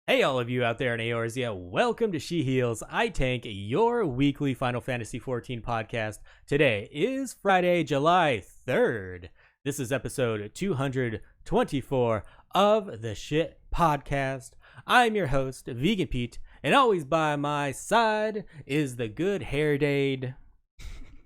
Hey, all of you out there in Eorzea, welcome to She Heals, I Tank, your weekly Final Fantasy XIV podcast. Today is Friday, July 3rd. This is episode 224 of the Shit Podcast. I'm your host, Vegan Pete, and always by my side is the good hair dade.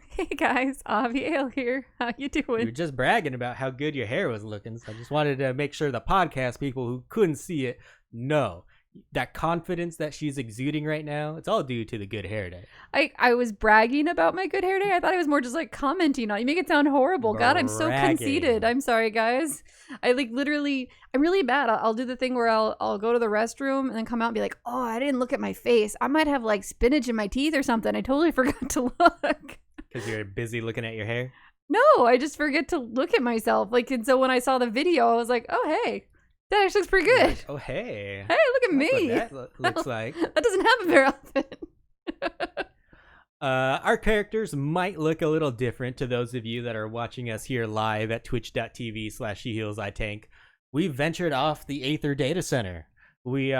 Hey guys, Aviel here. How you doing? You were just bragging about how good your hair was looking, so I just wanted to make sure the podcast people who couldn't see it know. That confidence that she's exuding right now, it's all due to the good hair day. I was bragging about my good hair day. I thought I was more just like commenting on it. You make it sound horrible. God, I'm so conceited. I'm sorry, guys. I'm really bad. I'll do the thing where I'll go to the restroom and then come out and be like, oh, I didn't look at my face. I might have like spinach in my teeth or something. I totally forgot to look. Because you're busy looking at your hair? No, I just forget to look at myself. And so when I saw the video, I was like, oh, hey. That actually looks pretty good. Like, oh, hey. Hey, look at me. That's what that looks like. That doesn't happen very often. Our characters might look a little different to those of you that are watching us here live at twitch.tv/SheHealsITank. We ventured off the Aether Data Center. We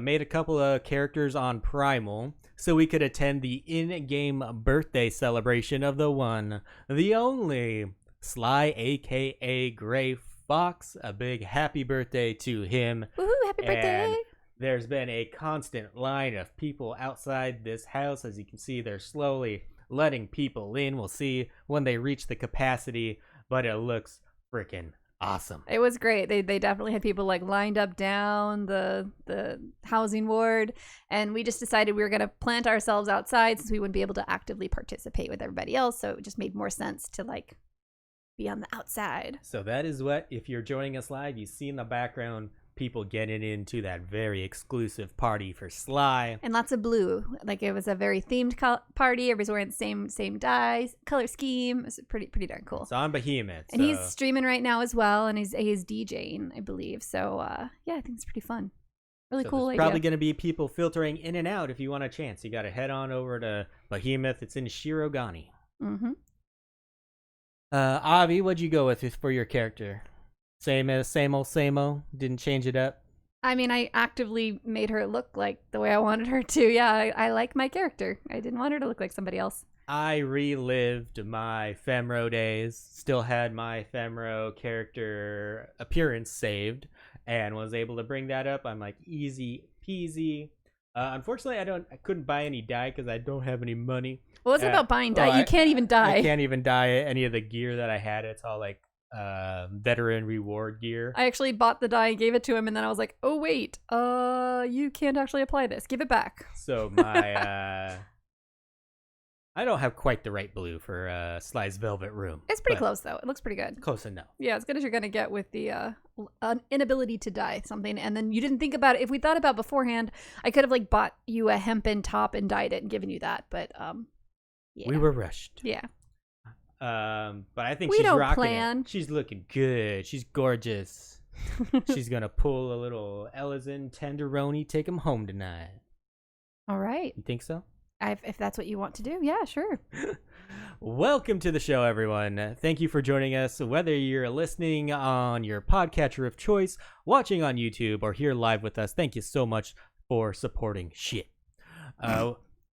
made a couple of characters on Primal so we could attend the in-game birthday celebration of the one, the only, Sly aka Gray Fox. A big happy birthday to him. Woohoo, happy birthday. There's been a constant line of people outside this house. As you can see, they're slowly letting people in. We'll see when they reach the capacity, but it looks freaking awesome. It was great. They definitely had people like lined up down the housing ward, and we just decided we were going to plant ourselves outside since we wouldn't be able to actively participate with everybody else, so it just made more sense to like be on the outside. So that is what, if you're joining us live, you see in the background people getting into that very exclusive party for Sly. And lots of blue. Like it was a very themed party. Everybody's wearing the same dyes, color scheme. It was pretty darn cool. It's on Behemoth. And he's streaming right now as well, and he's DJing, I believe. So yeah, I think it's pretty fun. Really cool idea. Probably going to be people filtering in and out if you want a chance. You got to head on over to Behemoth. It's in Shirogane. Mm-hmm. Avi, what'd you go with for your character? Same old. Didn't change it up? I mean, I actively made her look like the way I wanted her to. Yeah, I like my character. I didn't want her to look like somebody else. I relived my Femro days. Still had my Femro character appearance saved and was able to bring that up. I'm like, easy peasy. Unfortunately, I couldn't buy any dye because I don't have any money. Well, it's about buying dye. You can't even dye. I can't even dye any of the gear that I had. It's all like veteran reward gear. I actually bought the dye and gave it to him, and then I was like, oh wait, you can't actually apply this. Give it back. So my I don't have quite the right blue for Sly's Velvet Room. It's pretty close though. It looks pretty good. Close enough. Yeah, as good as you're gonna get with the inability to dye something, and then you didn't think about it. If we thought about beforehand, I could have like bought you a hempen top and dyed it and given you that, but yeah. We were rushed. Yeah. But I think we she's don't rocking plan. it. She's looking good. She's gorgeous. She's gonna pull a little Ellison tenderoni, take him home tonight. All right. You think so? If that's what you want to do, yeah, sure. Welcome to the show, everyone. Thank you for joining us, whether you're listening on your podcatcher of choice, watching on YouTube, or here live with us. Thank you so much for supporting shit.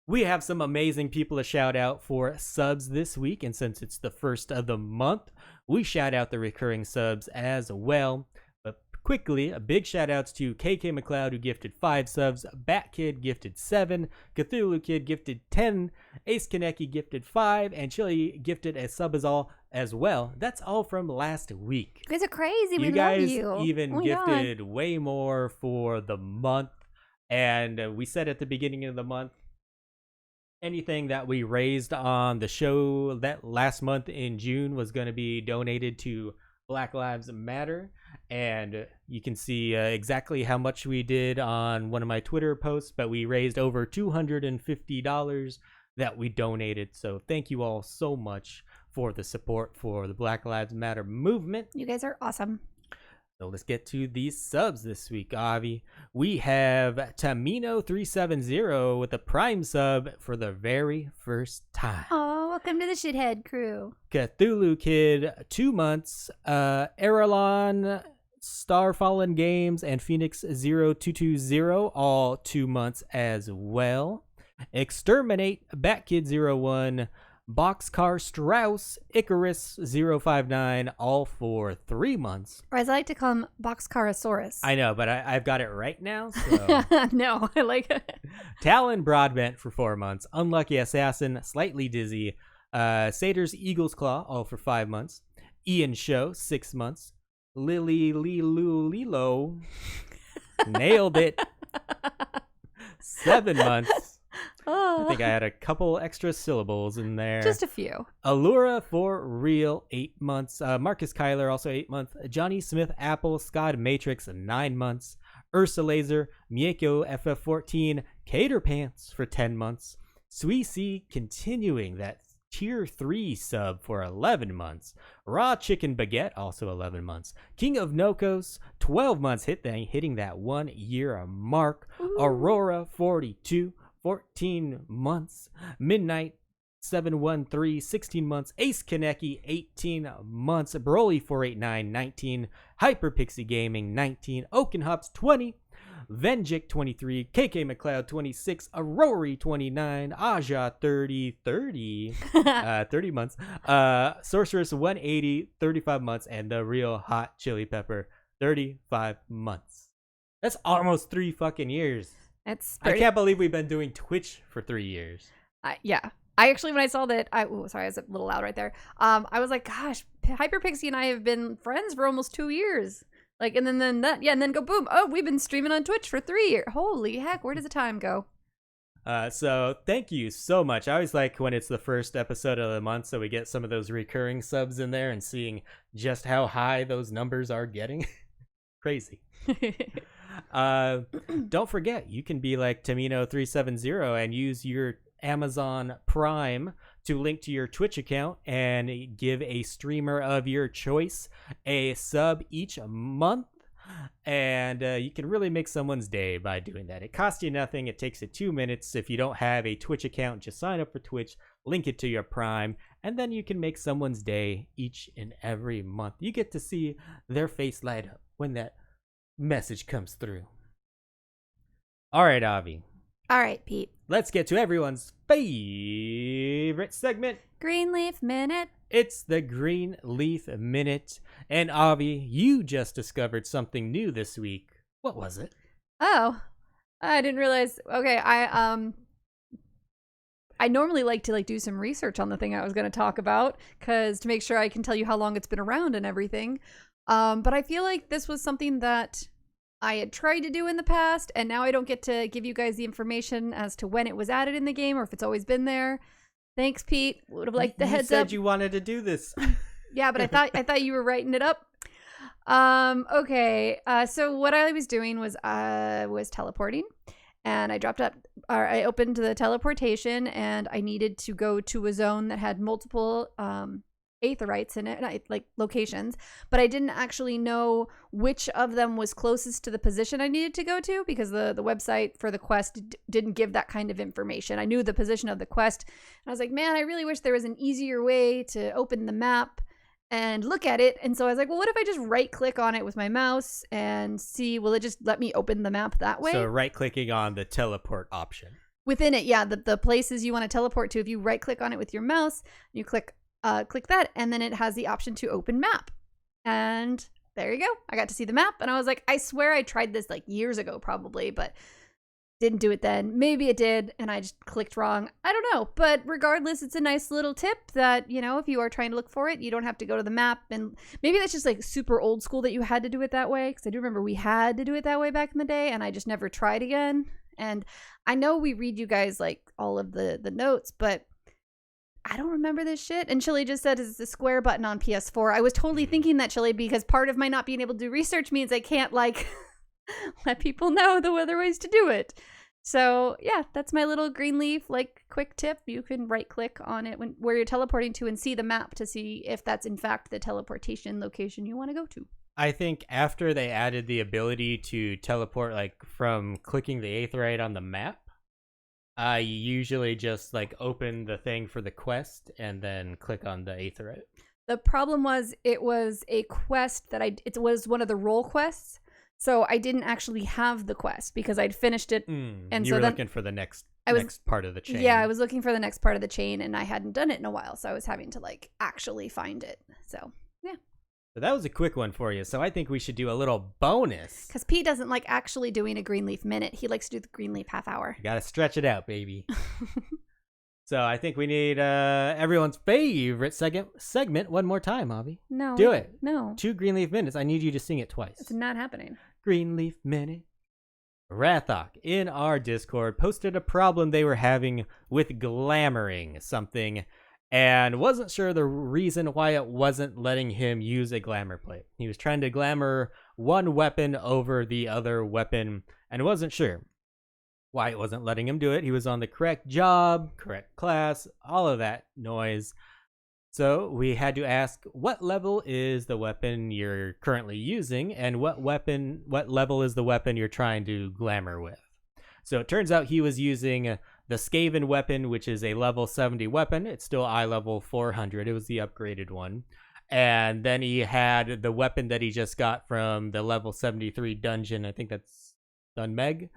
We have some amazing people to shout out for subs this week, and since it's the first of the month, we shout out the recurring subs as well. But quickly, a big shout outs to KK McLeod, who gifted 5 subs, Bat Kid gifted 7, Cthulhu Kid gifted 10, Ace Kaneki gifted 5, and Chili gifted a sub as well. That's all from last week. You guys are crazy. We love you. You guys even gifted way more for the month, and we said at the beginning of the month, anything that we raised on the show that last month in June was going to be donated to Black Lives Matter. And you can see exactly how much we did on one of my Twitter posts, but we raised over $250 that we donated. So thank you all so much for the support for the Black Lives Matter movement. You guys are awesome. So let's get to these subs this week, Avi. We have Tamino370 with a Prime sub for the very first time. Oh, welcome to the Shithead crew. Cthulhu Kid, 2 months. Erelon Starfallen Games and Phoenix 0220, all 2 months as well. Exterminate, Batkid01, Boxcar Strauss, Icarus 059, all for 3 months. Or as I like to call him, Boxcarosaurus. I know, but I've got it right now. So. No, I like it. Talon Broadbent for 4 months. Unlucky Assassin, Slightly Dizzy. Satyrs Eagle's Claw, all for 5 months. Ian Show, 6 months. Lily Lilo, nailed it. 7 months. Oh. I think I had a couple extra syllables in there. Just a few. Allura for real, 8 months. Marcus Kyler, also 8 months. Johnny Smith Apple, Scott Matrix, 9 months. Ursa Laser, Mieko FF14, Cater Pants for 10 months. Sweezy continuing that tier 3 sub for 11 months. Raw Chicken Baguette, also 11 months. King of Nokos, 12 months hitting that 1 year mark. Ooh. Aurora 42, 14 months. Midnight 713, 16 months. Ace Kaneki, 18 months. Broly 489, 19. Hyper Pixie Gaming, 19. Oakenhops, 20. Venjik, 23. KK McLeod, 26. Aurori, 29. Aja, 30 months. Sorceress, 180, 35 months. And the Real Hot Chili Pepper, 35 months. That's almost 3 fucking years. I can't believe we've been doing Twitch for 3 years. Yeah. I actually, when I saw that, sorry, I was a little loud right there. I was like, gosh, Hyperpixie and I have been friends for almost 2 years. Like, and then go boom. Oh, we've been streaming on Twitch for 3 years. Holy heck, where does the time go? So thank you so much. I always like when it's the first episode of the month, so we get some of those recurring subs in there and seeing just how high those numbers are getting. Crazy. Don't forget, you can be like Tamino370 and use your Amazon Prime to link to your Twitch account and give a streamer of your choice a sub each month. And you can really make someone's day by doing that. It costs you nothing. It takes you 2 minutes. If you don't have a Twitch account, just sign up for Twitch, link it to your Prime, and then you can make someone's day each and every month. You get to see their face light up when that message comes through. All right, Avi. All right, Pete. Let's get to everyone's favorite segment. Greenleaf Minute. It's the Greenleaf Minute. And Avi, you just discovered something new this week. What was it? Oh, I didn't realize. Okay, I normally like to do some research on the thing I was going to talk about, because to make sure I can tell you how long it's been around and everything. But I feel like this was something that I had tried to do in the past, and now I don't get to give you guys the information as to when it was added in the game or if it's always been there. Thanks, Pete. Would have liked the heads up. You said you wanted to do this. Yeah, but I thought you were writing it up. Okay. So what I was doing was teleporting, and I opened the teleportation, and I needed to go to a zone that had multiple aetherites in it, like locations, but I didn't actually know which of them was closest to the position I needed to go to, because the website for the quest didn't give that kind of information. I knew the position of the quest, and I was like, man, I really wish there was an easier way to open the map and look at it. And so I was like, well, what if I just right click on it with my mouse and see, will it just let me open the map that way? So right clicking on the teleport option within it. Yeah, the places you want to teleport to, if you right click on it with your mouse, you click that, and then it has the option to open map. And there you go. I got to see the map, and I was like, I swear I tried this like years ago probably, but didn't do it then. Maybe it did, and I just clicked wrong. I don't know. But regardless, it's a nice little tip that, you know, if you are trying to look for it, you don't have to go to the map. And maybe that's just like super old school that you had to do it that way, because I do remember we had to do it that way back in the day, and I just never tried again. And I know we read you guys like all of the notes, but I don't remember this shit. And Chili just said it's the square button on PS4. I was totally thinking that, Chili, because part of my not being able to do research means I can't like let people know the other ways to do it. So yeah, that's my little Greenleaf like quick tip. You can right click on it where you're teleporting to and see the map to see if that's in fact the teleportation location you want to go to. I think after they added the ability to teleport like from clicking the aetherite on the map, I usually just like open the thing for the quest and then click on the aetherite. The problem was it was a quest that it was one of the role quests. So I didn't actually have the quest because I'd finished it. And you were looking for the next part of the chain. Yeah, I was looking for the next part of the chain, and I hadn't done it in a while. So I was having to actually find it. So, yeah. So that was a quick one for you. So I think we should do a little bonus. Because Pete doesn't like actually doing a Greenleaf Minute. He likes to do the Greenleaf half hour. You got to stretch it out, baby. So I think we need everyone's favorite segment one more time, Avi. No. Do it. No. 2 Greenleaf Minutes. I need you to sing it twice. It's not happening. Greenleaf Minute. Rathok in our Discord posted a problem they were having with glamoring something and wasn't sure the reason why it wasn't letting him use a glamour plate. He was trying to glamour one weapon over the other weapon and wasn't sure why it wasn't letting him do it. He was on the correct job, correct class, all of that noise. So we had to ask, what level is the weapon you're currently using, and what level is the weapon you're trying to glamour with? So it turns out he was using the Skaven weapon, which is a level 70 weapon. It's still eye level 400. It was the upgraded one. And then he had the weapon that he just got from the level 73 dungeon. I think that's Dunmeg.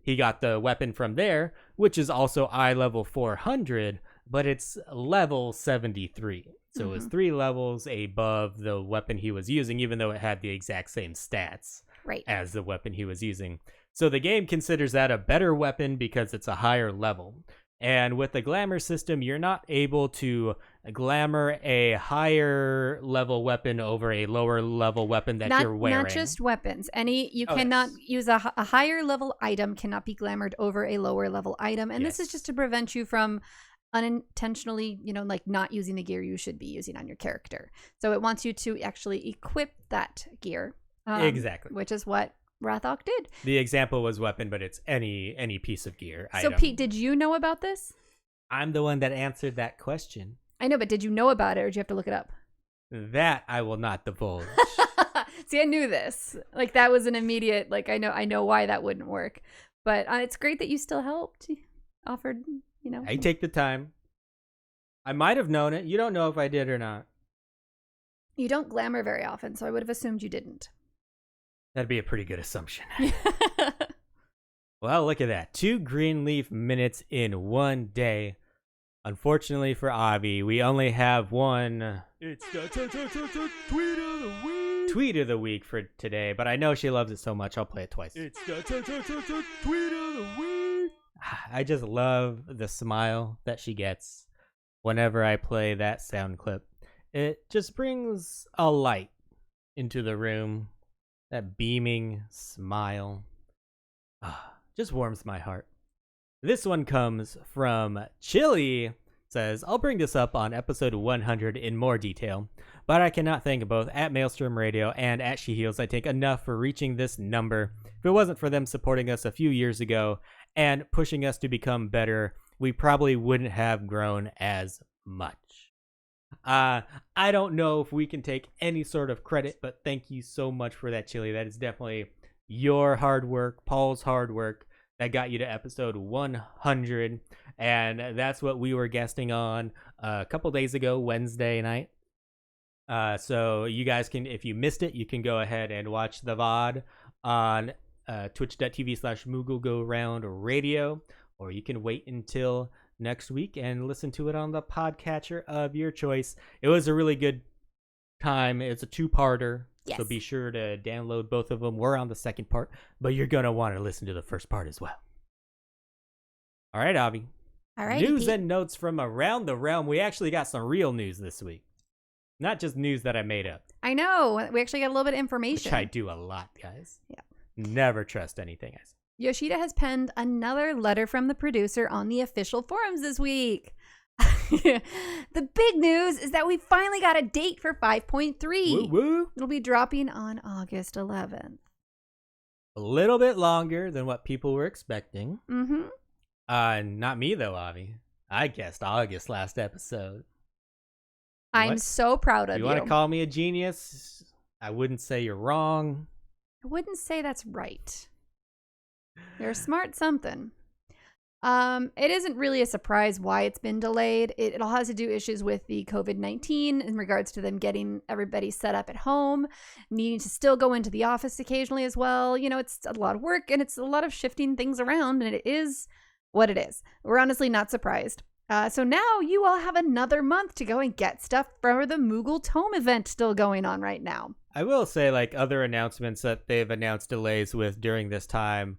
He got the weapon from there, which is also eye level 400, but it's level 73. So it was 3 levels above the weapon he was using, even though it had the exact same stats as the weapon he was using. So the game considers that a better weapon because it's a higher level. And with the glamour system, you're not able to glamour a higher level weapon over a lower level weapon that you're wearing. Not just weapons. You cannot use a higher level item cannot be glamored over a lower level item. And this is just to prevent you from unintentionally, not using the gear you should be using on your character. So it wants you to actually equip that gear. Exactly. Which is what Rathok did. The example was weapon, but it's any piece of gear. So item. Pete, did you know about this? I'm the one that answered that question. I know, but did you know about it, or did you have to look it up? That I will not divulge. See, I knew this. That was an immediate. I know why that wouldn't work. But it's great that you still helped. Offered. I take the time. I might have known it. You don't know if I did or not. You don't glamour very often, so I would have assumed you didn't. That'd be a pretty good assumption. Well, look at that. 2 Greenleaf Minutes in one day. Unfortunately for Avi, we only have one. It's the tweet of the week. Tweet of the week for today, but I know she loves it so much, I'll play it twice. It's the tweet of the week. I just love the smile that she gets whenever I play that sound clip. It just brings a light into the room. That beaming smile. Just warms my heart. This one comes from Chili. Says, I'll bring this up on episode 100 in more detail, but I cannot thank both at Maelstrom Radio and at She Heals I Think enough for reaching this number. If it wasn't for them supporting us a few years ago and pushing us to become better, we probably wouldn't have grown as much. I don't know if we can take any sort of credit, but thank you so much for that, Chili. That is definitely your hard work, Paul's hard work, that got you to episode 100. And that's what we were guesting on a couple days ago, Wednesday night. So you guys can, if you missed it, you can go ahead and watch the VOD on twitch.tv/MoogleGoRoundRadio, or you can wait until next week and listen to it on the podcatcher of your choice. It was a really good time. It's a 2-parter. Yes. So be sure to download both of them. We're on the second part, but you're going to want to listen to the first part as well. All right, Avi. All right. News and notes from around the realm. We actually got some real news this week. Not just news that I made up. I know. We actually got a little bit of information. Which I do a lot, guys. Yeah. Never trust anything, guys. Yoshida has penned another letter from the producer on the official forums this week. The big news is that we finally got a date for 5.3. Woo woo. It'll be dropping on August 11th. A little bit longer than what people were expecting. Mm-hmm. Not me though, Avi. I guessed August last episode. I'm so proud of you. You want to call me a genius? I wouldn't say you're wrong. I wouldn't say that's right. You're a smart something. It isn't really a surprise why it's been delayed. It all has to do issues with the COVID-19 in regards to them getting everybody set up at home, needing to still go into the office occasionally as well. You know, it's a lot of work and it's a lot of shifting things around, and it is what it is. We're honestly not surprised. So now you all have another month to go and get stuff for the Moogle Tome event still going on right now. I will say, like other announcements that they've announced delays with during this time,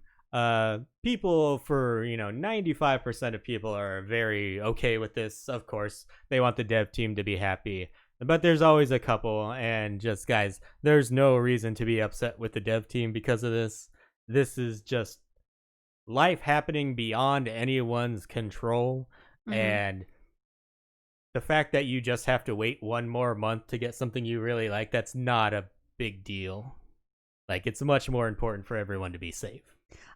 people for 95% of people are very okay with this. Of course, they want the dev team to be happy, but there's always a couple, and just guys, there's no reason to be upset with the dev team because of this. This is just life happening beyond anyone's control. And the fact that you just have to wait one more month to get something you really like, that's not a big deal. Like, it's much more important for everyone to be safe.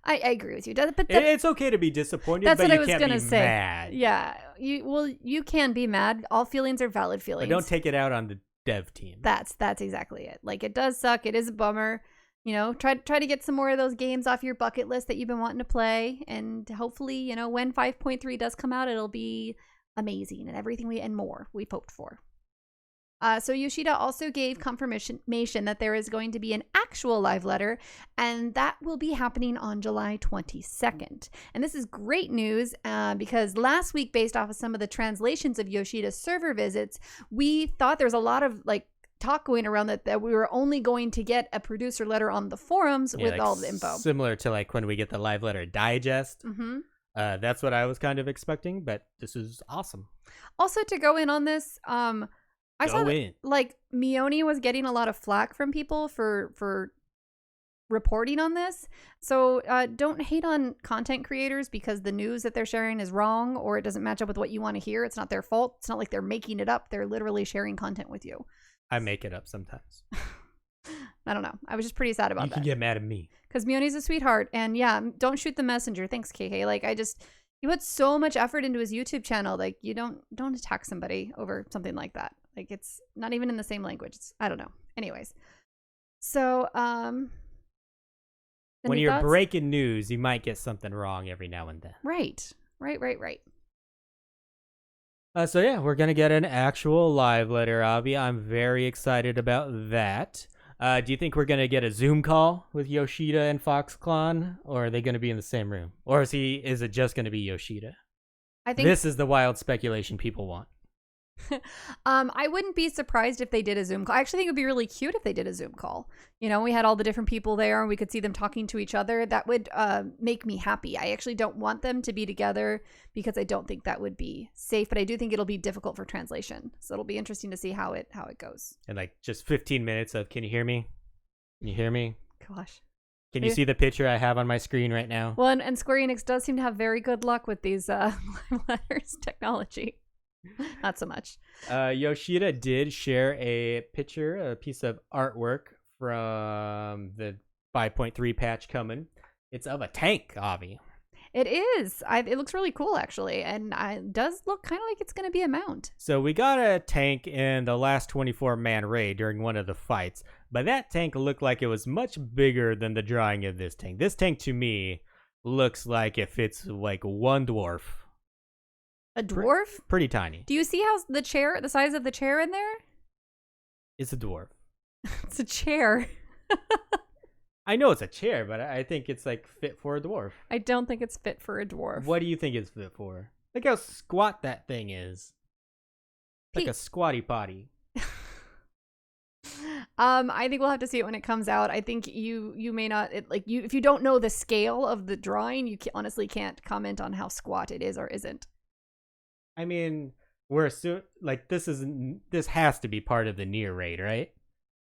I agree with you. But it's okay to be disappointed, that's but what you I was can't gonna be say. mad. Yeah, you can be mad. All feelings are valid feelings. But don't take it out on the dev team. That's exactly it. Like, it does suck. It is a bummer. Try to get some more of those games off your bucket list that you've been wanting to play, and hopefully, when 5.3 does come out, it'll be amazing and everything and more we've hoped for. So Yoshida also gave confirmation that there is going to be an actual live letter, and that will be happening on July 22nd. And this is great news because last week, based off of some of the translations of Yoshida's server visits, we thought there was a lot of talk going around that we were only going to get a producer letter on the forums with all the info. Similar to when we get the live letter digest. That's what I was kind of expecting, but this is awesome. Also, to go in on this, I saw that, Mione was getting a lot of flack from people for reporting on this. So don't hate on content creators because the news that they're sharing is wrong or it doesn't match up with what you want to hear. It's not their fault. It's not like they're making it up. They're literally sharing content with you. I make it up sometimes. I don't know. I was just pretty sad about that. You can get mad at me. Because Mione's a sweetheart. And yeah, don't shoot the messenger. Thanks, KK. He put so much effort into his YouTube channel. You don't attack somebody over something like that. It's not even in the same language. I don't know. Anyways. So, when you're breaking news, you might get something wrong every now and then. Right. So yeah, we're gonna get an actual live letter, Avi. I'm very excited about that. Do you think we're gonna get a Zoom call with Yoshida and Foxclon, or are they gonna be in the same room, or is it just gonna be Yoshida? I think this is the wild speculation people want. I wouldn't be surprised if they did a Zoom call. I actually think it would be really cute if they did a Zoom call. We had all the different people there and we could see them talking to each other. That would make me happy. I actually don't want them to be together because I don't think that would be safe, but I do think it'll be difficult for translation. So it'll be interesting to see how it goes. And just 15 minutes of, can you hear me? Can you hear me? Gosh. Can you see the picture I have on my screen right now? Well, and Square Enix does seem to have very good luck with these live letters technology. Not so much. Yoshida did share a piece of artwork from the 5.3 patch coming. It's of a tank, Avi. It is. It looks really cool, actually, and it does look kind of like it's going to be a mount. So we got a tank in the last 24-man raid during one of the fights, but that tank looked like it was much bigger than the drawing of this tank. This tank, to me, looks like it fits one dwarf. A dwarf? Pretty tiny. Do you see how the size of the chair in there? It's a dwarf. It's a chair. I know it's a chair, but I think it's fit for a dwarf. I don't think it's fit for a dwarf. What do you think it's fit for? Look how squat that thing is. Like a squatty potty. I think we'll have to see it when it comes out. I think you may not if you don't know the scale of the drawing, you honestly can't comment on how squat it is or isn't. I mean, we're assuming this has to be part of the Nier raid, right?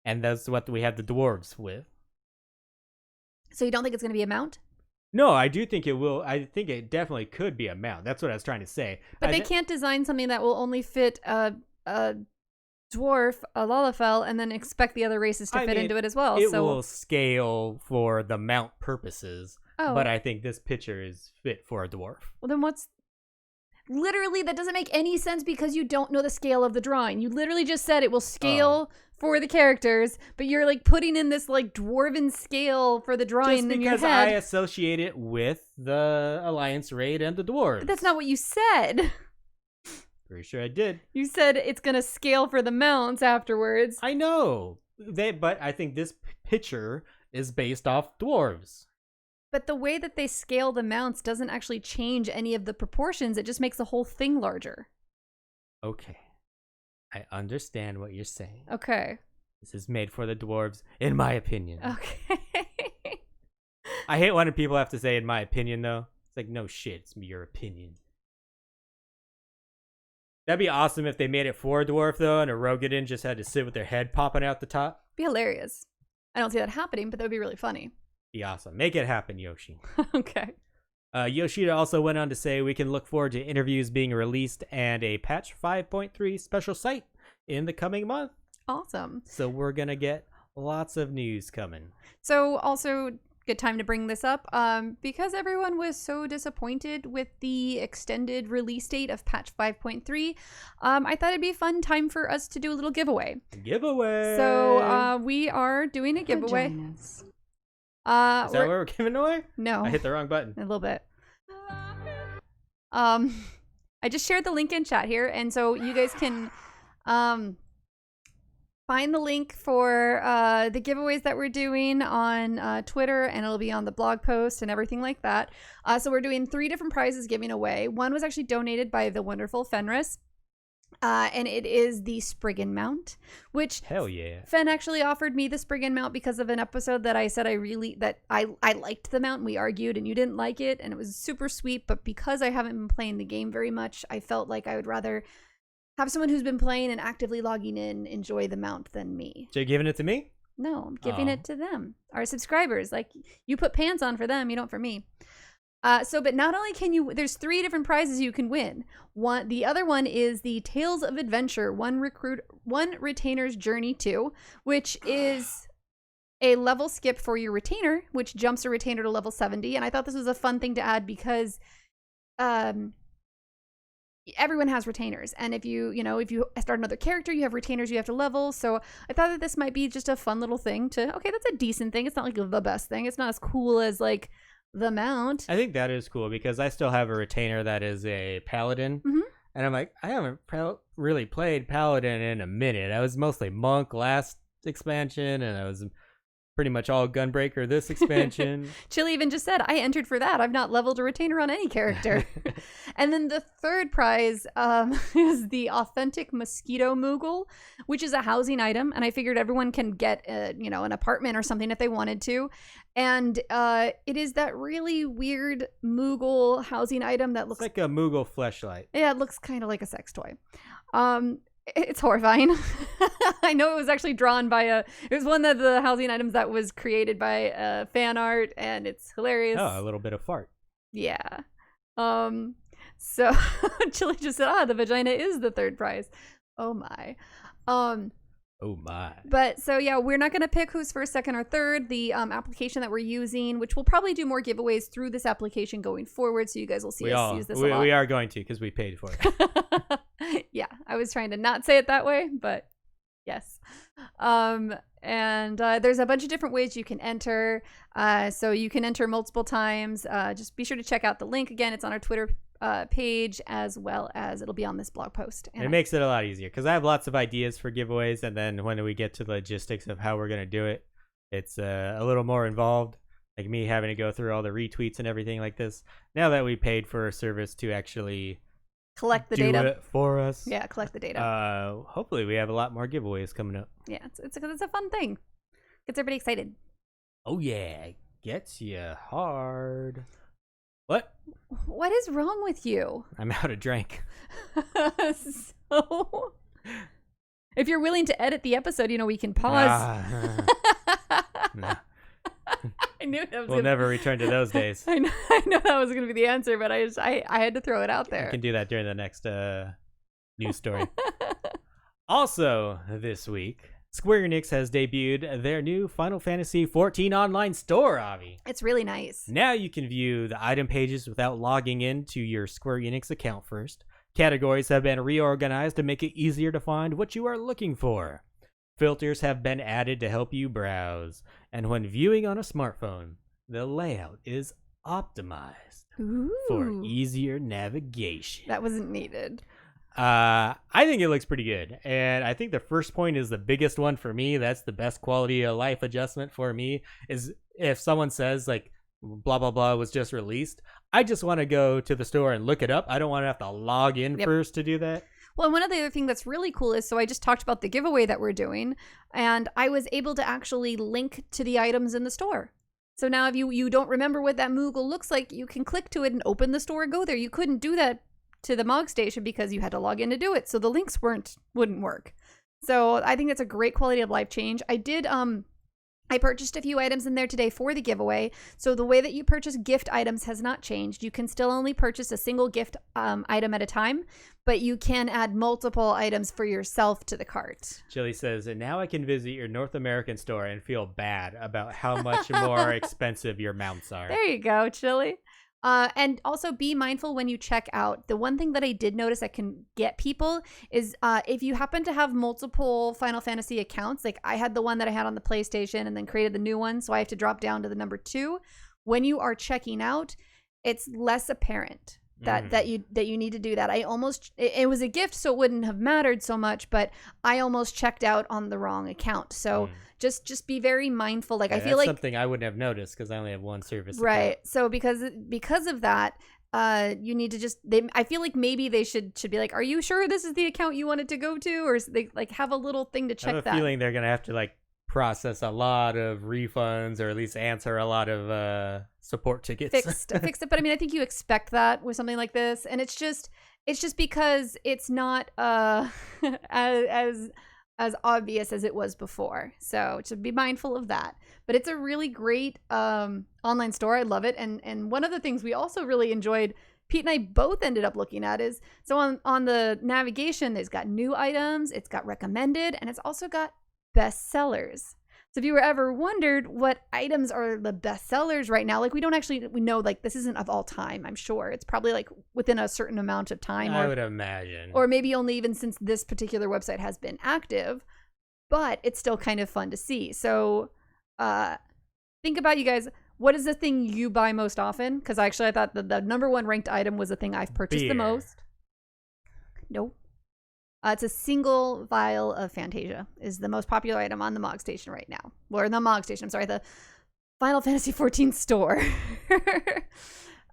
And that's what we have the dwarves with. So you don't think it's going to be a mount? No, I do think it will. I think it definitely could be a mount. That's what I was trying to say. But they can't design something that will only fit a dwarf, a Lalafell, and then expect the other races to fit into it as well. It will scale for the mount purposes. Oh. But I think this picture is fit for a dwarf. Well, then what's... Literally, that doesn't make any sense because you don't know the scale of the drawing. You literally just said it will scale for the characters, but you're like putting in this like dwarven scale for the drawing in your head. Just because I associate it with the Alliance raid and the dwarves. But that's not what you said. Pretty sure I did. You said it's going to scale for the mounts afterwards. I know. But I think this picture is based off dwarves. But the way that they scale the mounts doesn't actually change any of the proportions. It just makes the whole thing larger. Okay. I understand what you're saying. Okay. This is made for the dwarves, in my opinion. Okay. I hate when people have to say in my opinion, though. It's like, no shit, it's your opinion. That'd be awesome if they made it for a dwarf, though, and a Rogadin just had to sit with their head popping out the top. Be hilarious. I don't see that happening, but that would be really funny. Be awesome. Make it happen, Yoshi. Okay. Yoshida also went on to say we can look forward to interviews being released and a patch 5.3 special site in the coming month. Awesome. So we're going to get lots of news coming. So also, good time to bring this up, because everyone was so disappointed with the extended release date of patch 5.3. I thought it'd be a fun time for us to do a little giveaway. So we are doing a giveaway. Is that what we're giving away? No. I hit the wrong button. A little bit. I just shared the link in chat here, and so you guys can find the link for the giveaways that we're doing on Twitter, and it'll be on the blog post and everything like that. So we're doing 3 different prizes giving away. One was actually donated by the wonderful Fenris. And it is the Spriggan mount, which hell yeah. Fen actually offered me the Spriggan mount because of an episode that I said I liked the mount, and we argued and you didn't like it, and it was super sweet, but because I haven't been playing the game very much, I felt like I would rather have someone who's been playing and actively logging in enjoy the mount than me. So you're giving it to me? No, I'm giving it to them, our subscribers. Like, you put pants on for them, you don't for me. But not only can you, there's 3 different prizes you can win. The other one is the Tales of Adventure, one retainer's journey 2, which is a level skip for your retainer, which jumps a retainer to level 70. And I thought this was a fun thing to add because, everyone has retainers. And if you start another character, you have retainers you have to level. So I thought that this might be just a fun little thing okay, that's a decent thing. It's not like the best thing. It's not as cool as like the mount. I think that is cool because I still have a retainer that is a paladin. Mm-hmm. And I'm like, I haven't really played paladin in a minute. I was mostly monk last expansion, and I was pretty much all gunbreaker this expansion. Chili even just said, I entered for that. I've not leveled a retainer on any character. And then the third prize is the authentic mosquito Moogle, which is a housing item. And I figured everyone can get an apartment or something if they wanted to. And it is that really weird Moogle housing item that looks like a Moogle fleshlight. Yeah, it looks kind of like a sex toy. It's horrifying. I know it was actually drawn by it was one of the housing items that was created by fan art, and it's hilarious. Oh, a little bit of fart. Yeah. So Chili just said, the vagina is the third prize. Oh my. Oh my. But so yeah, we're not going to pick who's first, second, or third. The application that we're using, which we'll probably do more giveaways through this application going forward, so you guys will see us use this a lot. We are going to, because we paid for it. Yeah, I was trying to not say it that way, but yes. And there's a bunch of different ways you can enter. So you can enter multiple times. Just be sure to check out the link. Again, it's on our Twitter page, as well as it'll be on this blog post. And it makes it a lot easier because I have lots of ideas for giveaways, and then when we get to the logistics of how we're going to do it, it's a little more involved, like me having to go through all the retweets and everything like this. Now that we paid for a service to actually collect the data, do it for us. Yeah, collect the data. Hopefully we have a lot more giveaways coming up. Yeah, it's a fun thing. Gets everybody excited. Oh yeah, gets you hard. What is wrong with you? I'm out of drink. So, if you're willing to edit the episode, we can pause. No. I knew that was we'll never return to those days. I know that was going to be the answer, but I had to throw it out there. We can do that during the next news story. Also, this week, Square Enix has debuted their new Final Fantasy XIV Online Store, Avi. It's really nice. Now you can view the item pages without logging into your Square Enix account first. Categories have been reorganized to make it easier to find what you are looking for. Filters have been added to help you browse. And when viewing on a smartphone, the layout is optimized for easier navigation. That wasn't needed. I think it looks pretty good. And I think the first point is the biggest one for me. That's the best quality of life adjustment for me, is if someone says like blah, blah, blah was just released, I just want to go to the store and look it up. I don't want to have to log in first to do that. Well, and one of the other things that's really cool is, so I just talked about the giveaway that we're doing, and I was able to actually link to the items in the store. So now if you don't remember what that Moogle looks like, you can click to it and open the store and go there. You couldn't do that to the Mogstation because you had to log in to do it. So the links wouldn't work. So I think that's a great quality of life change. I purchased a few items in there today for the giveaway. So the way that you purchase gift items has not changed. You can still only purchase a single gift item at a time, but you can add multiple items for yourself to the cart. Chili says, and now I can visit your North American store and feel bad about how much more expensive your mounts are. There you go, Chili. And also be mindful when you check out. The one thing that I did notice that can get people is if you happen to have multiple Final Fantasy accounts, like I had the one that I had on the PlayStation and then created the new one, so I have to drop down to the number 2. When you are checking out, it's less apparent that you need to do that. It was a gift, so it wouldn't have mattered so much, but I almost checked out on the wrong account. So just be very mindful. Like, I feel like something I wouldn't have noticed because I only have one service right account. So because of that, you need to I feel like maybe they should be like, are you sure this is the account you wanted to go to, or they like have a little thing to check. I have a feeling they're gonna have to like process a lot of refunds, or at least answer a lot of support tickets. Fix it. But I mean, I think you expect that with something like this, and it's just because it's not as obvious as it was before. So to be mindful of that. But it's a really great online store. I love it. And one of the things we also really enjoyed, Pete and I both ended up looking at, is so on the navigation, it's got new items, it's got recommended, and it's also got best sellers. So if you were ever wondered what items are the best sellers right now, like we know like this isn't of all time, I'm sure. It's probably like within a certain amount of time. I would imagine. Or maybe only even since this particular website has been active, but it's still kind of fun to see. So think about, you guys, what is the thing you buy most often? Because actually I thought the number 1 ranked item was the thing I've purchased the most. Nope. It's a single vial of Fantasia is the most popular item on the Mogstation right now. Or the Mogstation, I'm sorry, the Final Fantasy XIV store.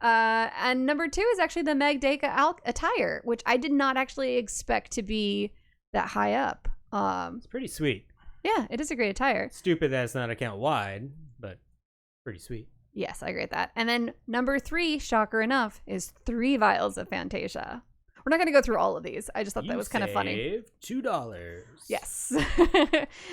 And number 2 is actually the Magdaka attire, which I did not actually expect to be that high up. It's pretty sweet. Yeah, it is a great attire. Stupid that it's not account wide, but pretty sweet. Yes, I agree with that. And then number 3, shocker enough, is 3 vials of Fantasia. We're not going to go through all of these. I just thought that was kind of funny. $2. Yes.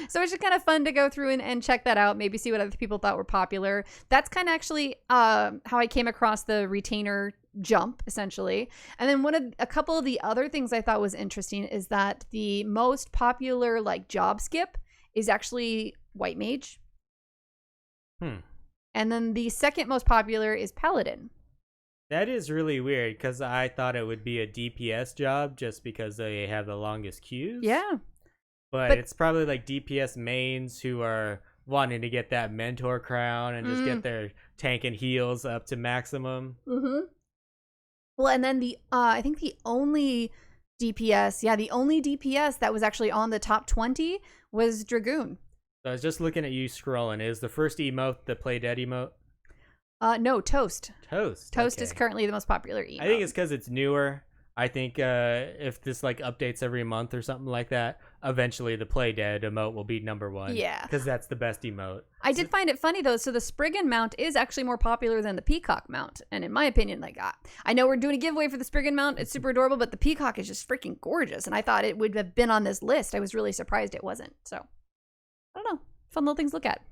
So it's just kind of fun to go through and check that out. Maybe see what other people thought were popular. That's kind of actually how I came across the retainer jump, essentially. And then a couple of the other things I thought was interesting is that the most popular like job skip is actually White Mage. And then the second most popular is Paladin. That is really weird, because I thought it would be a DPS job just because they have the longest queues. Yeah. But it's probably like DPS mains who are wanting to get that mentor crown and just get their tank and heals up to maximum. Well, and then I think the only DPS that was actually on the top 20 was Dragoon. So I was just looking at you scrolling. Is the first emote the Play Dead emote? No, Toast. Toast Okay. Is currently the most popular emote. I think it's because it's newer. I think if this like updates every month or something like that, eventually the Play Dead emote will be number 1. Yeah. Because that's the best emote. I did find it funny, though. So the Spriggan mount is actually more popular than the Peacock mount. And in my opinion, like, I know we're doing a giveaway for the Spriggan mount. It's super adorable, but the Peacock is just freaking gorgeous. And I thought it would have been on this list. I was really surprised it wasn't. So, I don't know. Fun little things to look at.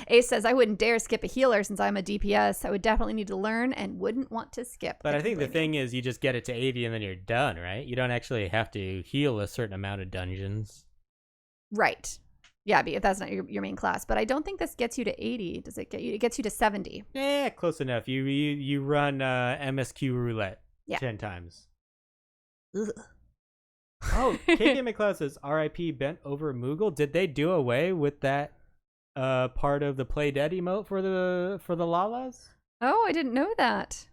Ace says, I wouldn't dare skip a healer since I'm a DPS. I would definitely need to learn and wouldn't want to skip. But I think the thing is you just get it to 80 and then you're done, right? You don't actually have to heal a certain amount of dungeons. Right. Yeah, but if that's not your main class. But I don't think this gets you to 80. Does it get you? It gets you to 70. Yeah, close enough. You run MSQ roulette 10 times. Ugh. Oh, KK McLeod says, R.I.P. bent over Moogle. Did they do away with that part of the Play Dead emote for the Lalas? Oh, I didn't know that.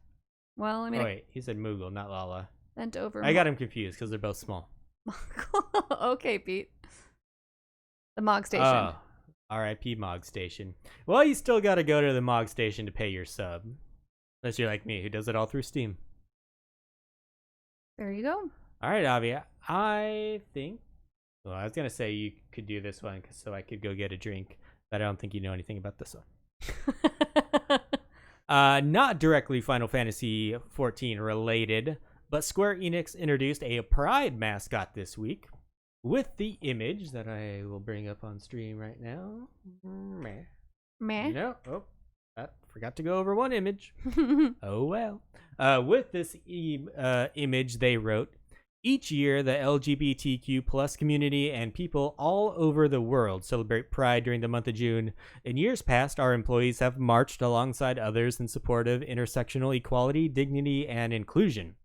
Well, I mean, wait, he said Moogle, not Lala. Bent over. I got him confused because they're both small. Okay, Pete. The Mogstation. Oh, R.I.P. Mogstation. Well, you still got to go to the Mogstation to pay your sub. Unless you're like me, who does it all through Steam. There you go. All right, Avi. I think... Well, I was going to say you could do this one so I could go get a drink. But I don't think you know anything about this one. Not directly Final Fantasy XIV related, but Square Enix introduced a Pride mascot this week with the image that I will bring up on stream right now. Meh. You know, I forgot to go over one image. Oh well. With this image, they wrote, each year, the LGBTQ plus community and people all over the world celebrate Pride during the month of June. In years past, our employees have marched alongside others in support of intersectional equality, dignity, and inclusion.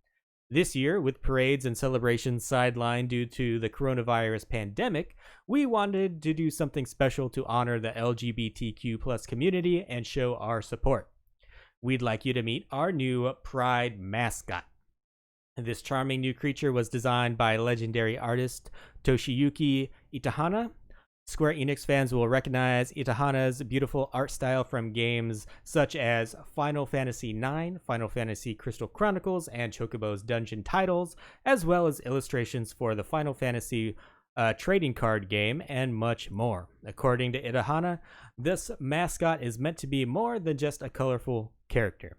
This year, with parades and celebrations sidelined due to the coronavirus pandemic, we wanted to do something special to honor the LGBTQ plus community and show our support. We'd like you to meet our new Pride mascot. This charming new creature was designed by legendary artist Toshiyuki Itahana. Square Enix fans will recognize Itahana's beautiful art style from games such as Final Fantasy IX, Final Fantasy Crystal Chronicles, and Chocobo's Dungeon titles, as well as illustrations for the Final Fantasy trading card game, and much more. According to Itahana, this mascot is meant to be more than just a colorful character.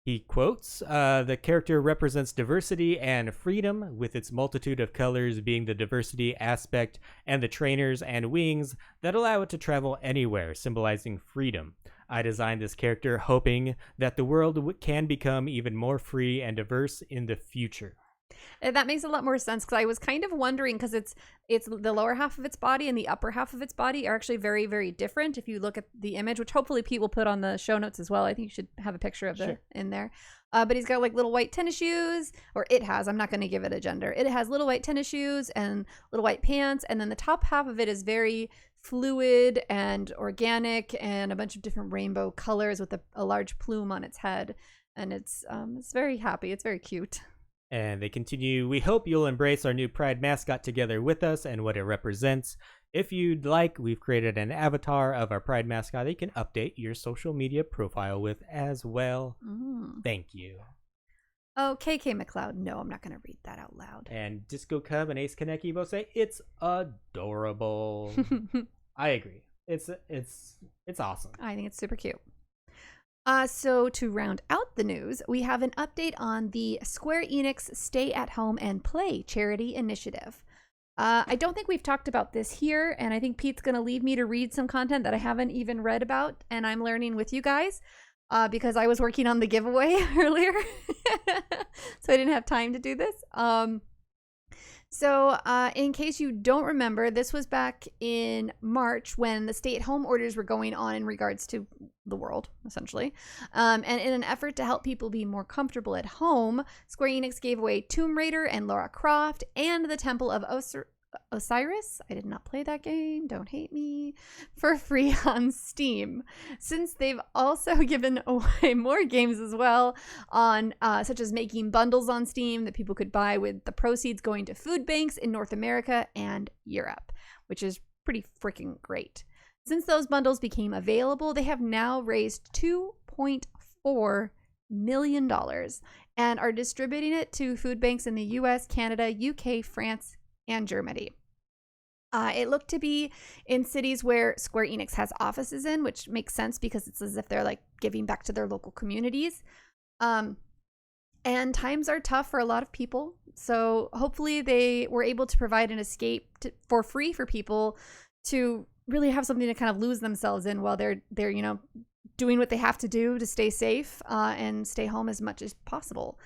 He quotes, the character represents diversity and freedom, with its multitude of colors being the diversity aspect, and the trainers and wings that allow it to travel anywhere, symbolizing freedom. I designed this character hoping that the world can become even more free and diverse in the future. That makes a lot more sense, because I was kind of wondering, because it's the lower half of its body and the upper half of its body are actually very, very different. If you look at the image, which hopefully Pete will put on the show notes as well. I think you should have a picture of in there. But he's got like little white tennis shoes, or it has. I'm not going to give it a gender. It has little white tennis shoes and little white pants, and then the top half of it is very fluid and organic and a bunch of different rainbow colors with a large plume on its head, and it's very happy. It's very cute. And they continue, we hope you'll embrace our new Pride mascot together with us and what it represents. If you'd like, we've created an avatar of our Pride mascot that you can update your social media profile with as well. Thank you. Oh, KK McLeod. No, I'm not going to read that out loud. And Disco Cub and Ace Kaneki both say, it's adorable. I agree. It's awesome. I think it's super cute. So to round out the news, we have an update on the Square Enix Stay at Home and Play charity initiative. I don't think we've talked about this here, and I think Pete's going to leave me to read some content that I haven't even read about, and I'm learning with you guys because I was working on the giveaway earlier, so I didn't have time to do this. So in case you don't remember, this was back in March when the stay-at-home orders were going on in regards to the world, essentially. And in an effort to help people be more comfortable at home, Square Enix gave away Tomb Raider and Lara Croft and the Temple of Osiris, I did not play that game, don't hate me, for free on Steam. Since they've also given away more games as well, on such as making bundles on Steam that people could buy with the proceeds going to food banks in North America and Europe, which is pretty freaking great. Since those bundles became available, they have now raised $2.4 million and are distributing it to food banks in the US, Canada, UK, France, and Germany. It looked to be in cities where Square Enix has offices in, which makes sense because it's as if they're like giving back to their local communities. And times are tough for a lot of people, so hopefully they were able to provide an escape for free for people to really have something to kind of lose themselves in while they're doing what they have to do to stay safe and stay home as much as possible.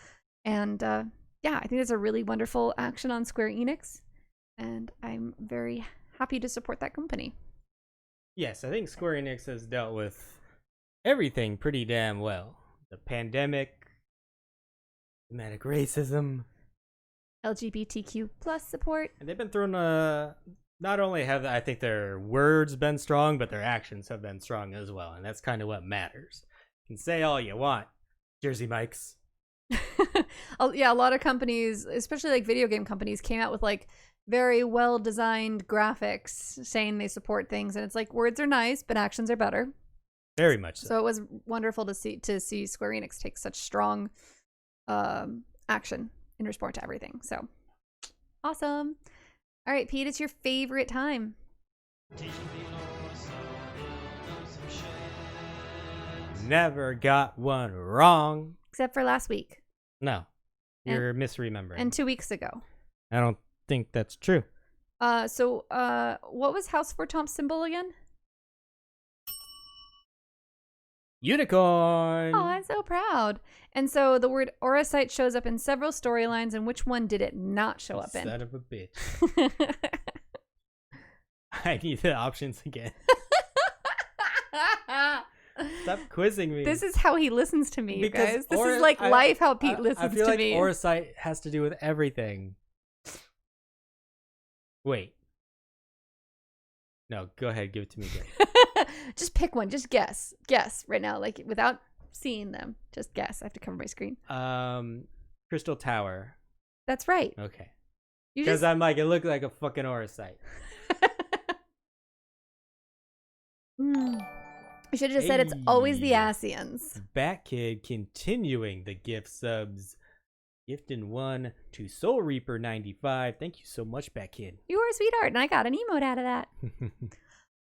And yeah, I think it's a really wonderful action on Square Enix. And I'm very happy to support that company. Yes, I think Square Enix has dealt with everything pretty damn well. The pandemic, systematic racism, LGBTQ plus support. and they've been thrown. Not only have I think their words been strong, but their actions have been strong as well, and that's kind of what matters. You can say all you want, Jersey Mike's. Yeah, a lot of companies, especially like video game companies, came out with like very well designed graphics saying they support things, and it's like words are nice, but actions are better. Very much so. So it was wonderful to see Square Enix take such strong action in response to everything. So awesome. All right, Pete, it's your favorite time. Never got one wrong. Except for last week. No, you're misremembering. And 2 weeks ago. I don't think that's true. So what was House 4 Tomp's symbol again? Unicorn! Oh, I'm so proud. And so the word Orosite shows up in several storylines, and which one did it not show up in? Son of a bitch. I need the options again. Stop quizzing me. This is how he listens to me, you Because guys. This is like life how Pete listens to me. I feel like Orosite has to do with everything. Wait. No, go ahead. Give it to me again. Just pick one. Just guess. Guess right now, like without seeing them. Just guess. I have to cover my screen. Crystal Tower. That's right. Okay. Because I'm like, it looked like a fucking Orosite. I should have just said it's always the Asians. Bat Kid continuing the gift subs. Gifting one to Soul Reaper 95. Thank you so much, Bat Kid. You were a sweetheart, and I got an emote out of that.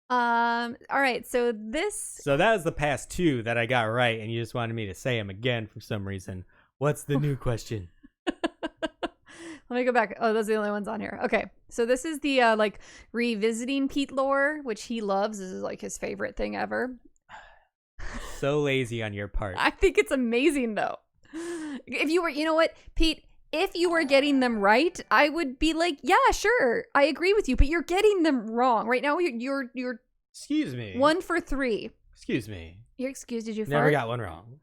All right, so that was the past two that I got right, and you just wanted me to say them again for some reason. What's the new question? Let me go back. Oh, those are the only ones on here. Okay, so this is the like revisiting Pete lore, which he loves. This is like his favorite thing ever. So lazy on your part. I think it's amazing though. If you were, you know what, Pete, if you were getting them right, I would be like, yeah, sure, I agree with you, but you're getting them wrong. Right now, you're Excuse me. 1 for 3. Excuse me. You're excused. Did you Never fart? got one wrong.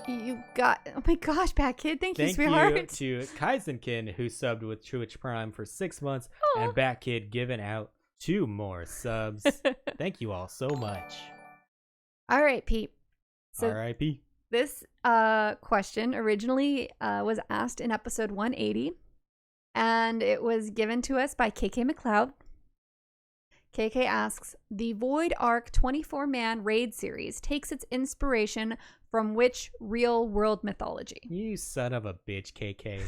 You got, oh my gosh, Bat Kid. Thank you, sweetheart. Thank you to Kaizenkin, who subbed with Twitch Prime for 6 months, Aww. and Bat Kid giving out 2 more subs. Thank you all so much. All right, Pete. So R.I.P. This question originally was asked in episode 180, and it was given to us by KK McLeod. KK asks, the Void Arc 24-man raid series takes its inspiration from which real-world mythology? You son of a bitch, KK.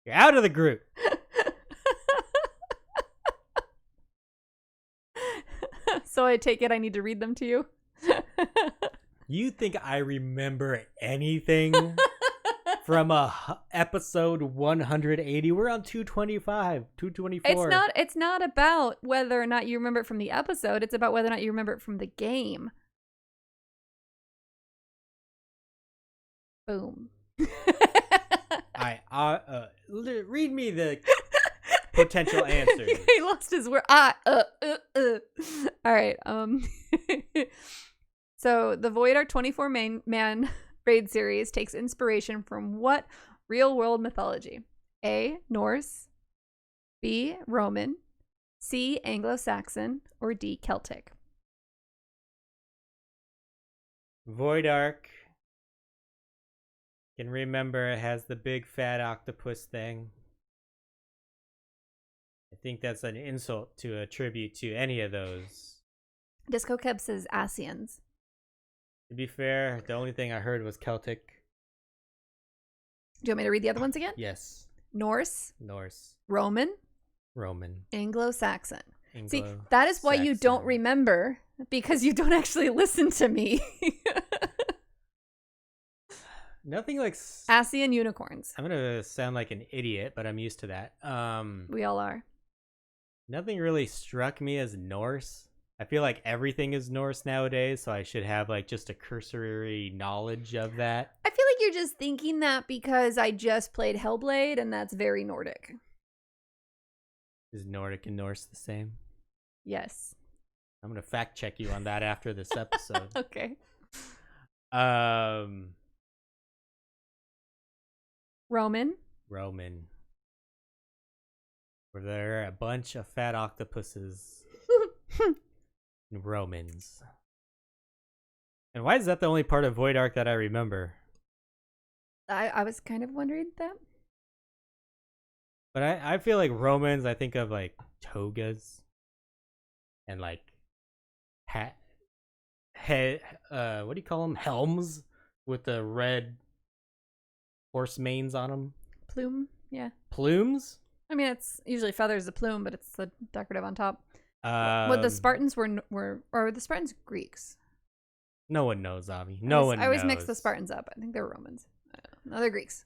You're out of the group. So I take it I need to read them to you? You think I remember anything from episode 180? We're on 225, 224. It's not about whether or not you remember it from the episode. It's about whether or not you remember it from the game. Boom. Read me the potential answers. He lost his word. All right. So the Void Arc 24-man raid series takes inspiration from what real-world mythology? A, Norse, B, Roman, C, Anglo-Saxon, or D, Celtic? Void Arc. Can remember it has the big fat octopus thing. I think that's an insult to attribute to any of those. Disco Keb says Asians. To be fair, the only thing I heard was Celtic. Do you want me to read the other ones again? Yes. Norse, Norse, Roman, Anglo-Saxon. See, that is why you don't remember, because you don't actually listen to me. Nothing like Asian unicorns. I'm gonna sound like an idiot, but I'm used to that. We all are. Nothing really struck me as Norse. I feel like everything is Norse nowadays, so I should have like just a cursory knowledge of that. I feel like you're just thinking that because I just played Hellblade, and that's very Nordic. Is Nordic and Norse the same? Yes. I'm gonna fact check you on that after this episode. Okay. Roman. Were there a bunch of fat octopuses and Romans? And why is that the only part of Void Ark that I remember? I was kind of wondering that. But I feel like Romans, I think of like togas and like what do you call them? Helms with the red horse manes on them. Plume, yeah. Plumes? I mean, it's usually feathers, the plume, but it's the decorative on top. What the Spartans were the Spartans Greeks? No one knows, Avi. I always mix the Spartans up. I think they're Romans. No, they're Greeks.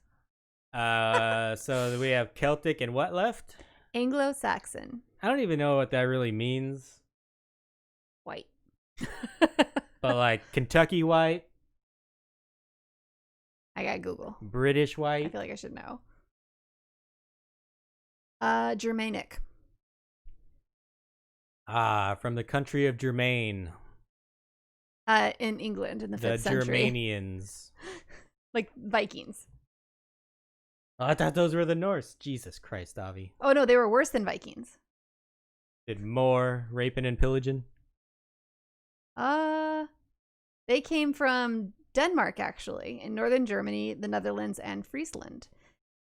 So we have Celtic and what left? Anglo-Saxon. I don't even know what that really means. White. But like Kentucky white. I got Google. British white. I feel like I should know. Germanic. From the country of Germain. In England in the 5th century. The Germanians. Like Vikings. Oh, I thought those were the Norse. Jesus Christ, Avi. Oh no, they were worse than Vikings. Did more raping and pillaging? They came from Denmark, actually, in northern Germany, the Netherlands, and Friesland.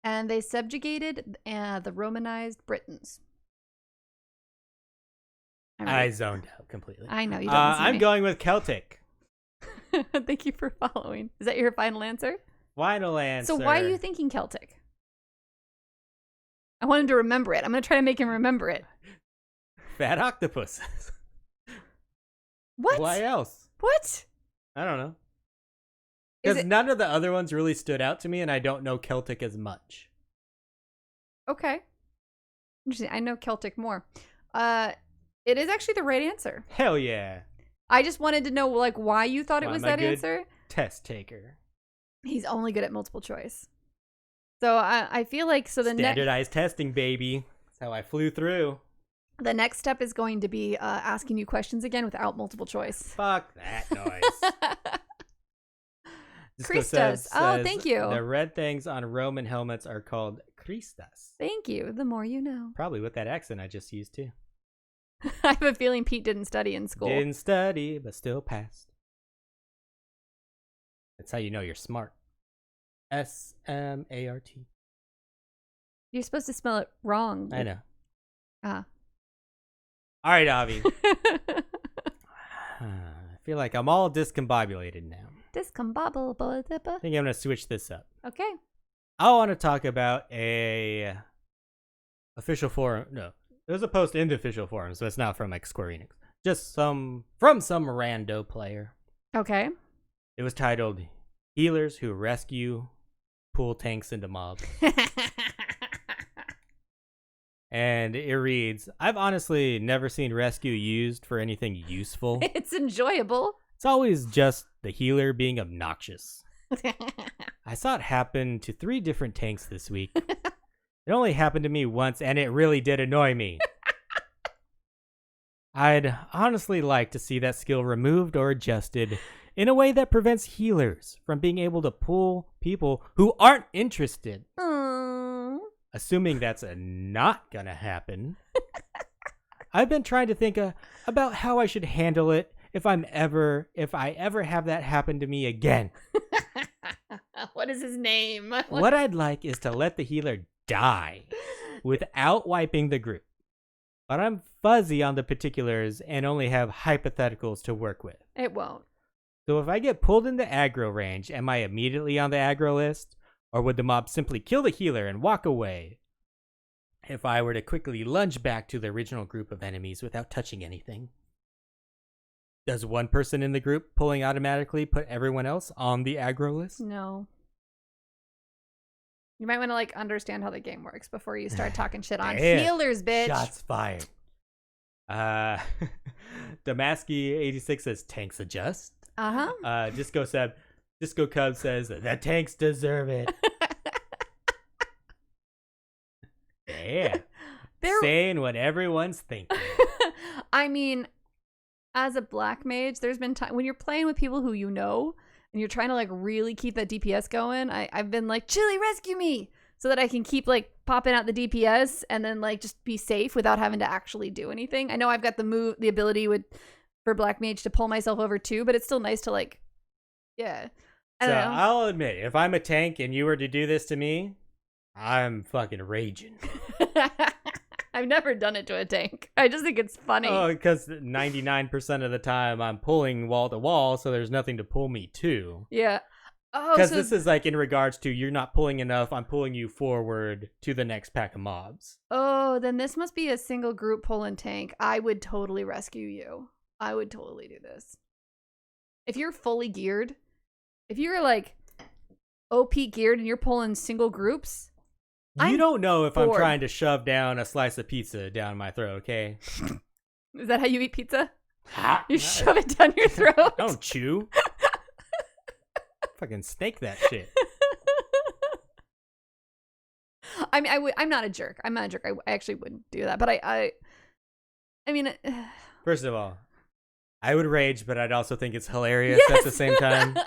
And they subjugated the Romanized Britons. I zoned out completely. I know, you don't I'm going with Celtic. Thank you for following. Is that your final answer? Final answer. So why are you thinking Celtic? I want him to remember it. I'm going to try to make him remember it. Fat octopuses. What? Why else? What? I don't know. Because none of the other ones really stood out to me, and I don't know Celtic as much. Okay. Interesting. I know Celtic more. It is actually the right answer. Hell yeah. I just wanted to know like why you thought it was that answer. Test taker. He's only good at multiple choice. So I feel like the standardized testing, baby. That's how I flew through. The next step is going to be asking you questions again without multiple choice. Fuck that noise. Christus. Oh, thank you. The red things on Roman helmets are called Christus. Thank you. The more you know. Probably with that accent I just used too. I have a feeling Pete didn't study in school. Didn't study, but still passed. That's how you know you're smart. SMART. You're supposed to spell it wrong. I know. Ah. All right, Avi. I feel like I'm all discombobulated now. Discombobulated. I think I'm going to switch this up. Okay. I want to talk about a official forum. No, there's a post in the official forum, so it's not from like Square Enix. Just from some rando player. Okay. It was titled "Healers Who Rescue Pool Tanks into Mobs." And it reads, I've honestly never seen rescue used for anything useful. It's enjoyable. It's always just the healer being obnoxious. I saw it happen to 3 different tanks this week. It only happened to me once, and it really did annoy me. I'd honestly like to see that skill removed or adjusted in a way that prevents healers from being able to pull people who aren't interested. Assuming that's not gonna happen. I've been trying to think about how I should handle it if I ever have that happen to me again. What is his name? What I'd like is to let the healer die without wiping the group. But I'm fuzzy on the particulars and only have hypotheticals to work with. It won't. So if I get pulled into aggro range, am I immediately on the aggro list? Or would the mob simply kill the healer and walk away if I were to quickly lunge back to the original group of enemies without touching anything? Does one person in the group pulling automatically put everyone else on the aggro list? No. You might want to like understand how the game works before you start talking shit on healers, bitch. Shots fired. Damasky86 says tanks adjust. Disco Cub says the tanks deserve it. Yeah. Saying what everyone's thinking. I mean, as a black mage, there's been time when you're playing with people who you know and you're trying to like really keep that DPS going. I've been like, Chili, rescue me, so that I can keep like popping out the DPS and then like just be safe without having to actually do anything. I know I've got the ability for black mage to pull myself over too, but it's still nice to like, yeah. I don't know. I'll admit, if I'm a tank and you were to do this to me, I'm fucking raging. I've never done it to a tank. I just think it's funny. Oh, because 99% of the time I'm pulling wall to wall, so there's nothing to pull me to. Yeah. Oh, because this is like in regards to you're not pulling enough, I'm pulling you forward to the next pack of mobs. Oh, then this must be a single group pull and tank. I would totally rescue you. I would totally do this. If you're fully geared, if you're like OP geared and you're pulling single groups, you don't know if bored. I'm trying to shove down a slice of pizza down my throat, okay? Is that how you eat pizza? You shove it down your throat? Don't chew. Fucking snake that shit. I mean, I'm not a jerk. I'm not a jerk. I actually wouldn't do that. But I mean... First of all, I would rage, but I'd also think it's hilarious Yes! at the same time.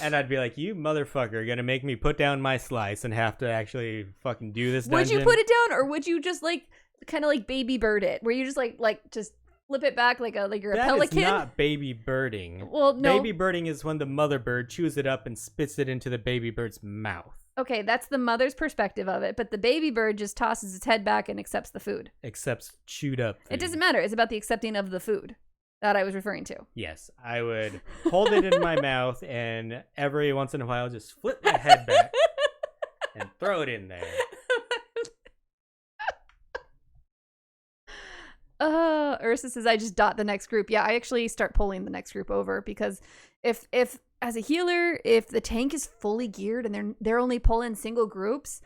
And I'd be like, you motherfucker are gonna make me put down my slice and have to actually fucking do this dungeon? Would you put it down, or would you just like kind of like baby bird it, where you just like just flip it back like you're a pelican? That is not baby birding. Well, no. Baby birding is when the mother bird chews it up and spits it into the baby bird's mouth. Okay, that's the mother's perspective of it, but the baby bird just tosses its head back and accepts the food. Accepts chewed up food. It doesn't matter. It's about the accepting of the food that I was referring to. Yes, I would hold it in my mouth and every once in a while just flip my head back and throw it in there. Ursa says I just dot the next group. Yeah, I actually start pulling the next group over, because if as a healer, if the tank is fully geared and they're only pulling single groups,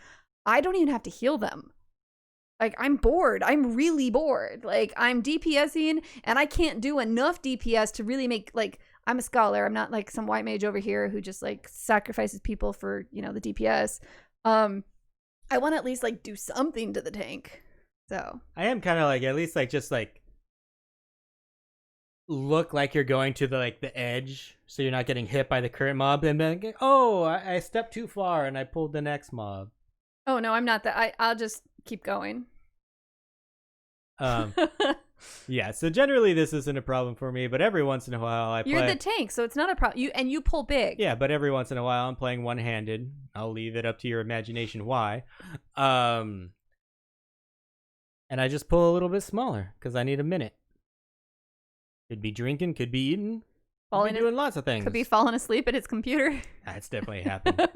I don't even have to heal them. Like, I'm bored. I'm really bored. Like, I'm DPSing and I can't do enough DPS to really make, like, I'm a scholar. I'm not like some white mage over here who just like sacrifices people for, you know, the DPS. I want to at least like do something to the tank. So I am kind of like, at least like just like look like you're going to the edge, so you're not getting hit by the current mob, and then I stepped too far and I pulled the next mob. Oh no, I'm not that. I'll just keep going. Yeah, so generally this isn't a problem for me, but every once in a while I play. You're the tank, so it's not a problem. You pull big. Yeah, but every once in a while I'm playing one-handed. I'll leave it up to your imagination why. And I just pull a little bit smaller because I need a minute. Could be drinking, could be eating, could be doing lots of things. Could be falling asleep at his computer. That's definitely happened.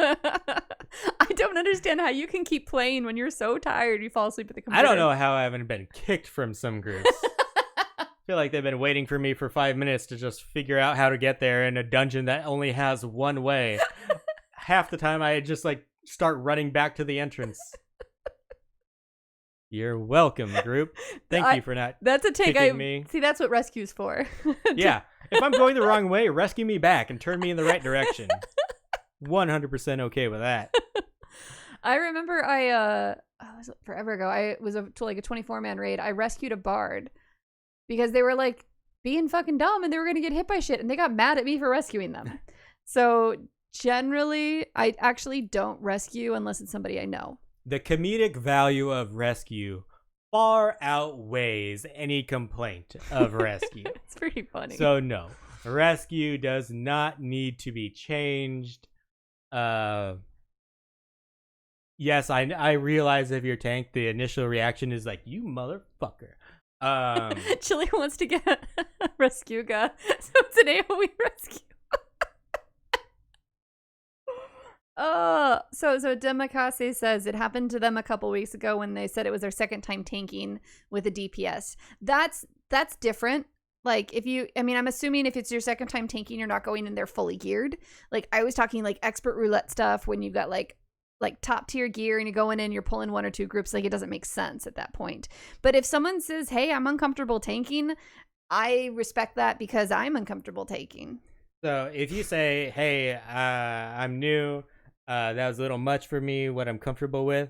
I don't understand how you can keep playing when you're so tired you fall asleep at the computer. I don't know how I haven't been kicked from some groups. I feel like they've been waiting for me for 5 minutes to just figure out how to get there in a dungeon that only has one way. Half the time I just like start running back to the entrance. You're welcome, group. Thank you for not That's a take. kicking me. See, that's what rescue's for. Yeah. If I'm going the wrong way, rescue me back and turn me in the right direction. 100% okay with that. I remember it was forever ago. I was to like a 24-man raid. I rescued a bard because they were like being fucking dumb and they were going to get hit by shit, and they got mad at me for rescuing them. So generally, I actually don't rescue unless it's somebody I know. The comedic value of rescue far outweighs any complaint of rescue. It's pretty funny. So no, rescue does not need to be changed. Yes, I realize if you're tank, the initial reaction is like, you motherfucker. Chili wants to get a rescue guy, so it's an AoE rescue. So Demakase says it happened to them a couple weeks ago when they said it was their second time tanking with a DPS. That's different. Like I'm assuming if it's your second time tanking, you're not going in there fully geared. Like I was talking like expert roulette stuff when you've got like top tier gear and you're going in, you're pulling one or two groups. Like it doesn't make sense at that point. But if someone says, hey, I'm uncomfortable tanking, I respect that because I'm uncomfortable tanking. So if you say, hey, I'm new, that was a little much for me, what I'm comfortable with,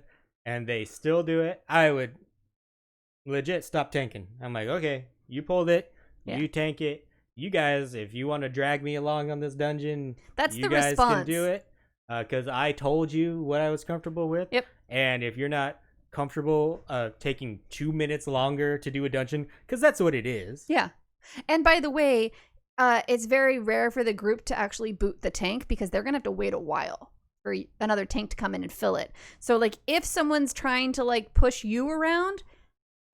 and they still do it, I would legit stop tanking. I'm like, okay, you pulled it, you tank it. You guys, if you want to drag me along on this dungeon, that's you the guys response. can do it. Because I told you what I was comfortable with. Yep. And if you're not comfortable taking 2 minutes longer to do a dungeon, because that's what it is. Yeah. And by the way, it's very rare for the group to actually boot the tank because they're going to have to wait a while for another tank to come in and fill it. So, like, if someone's trying to, like, push you around,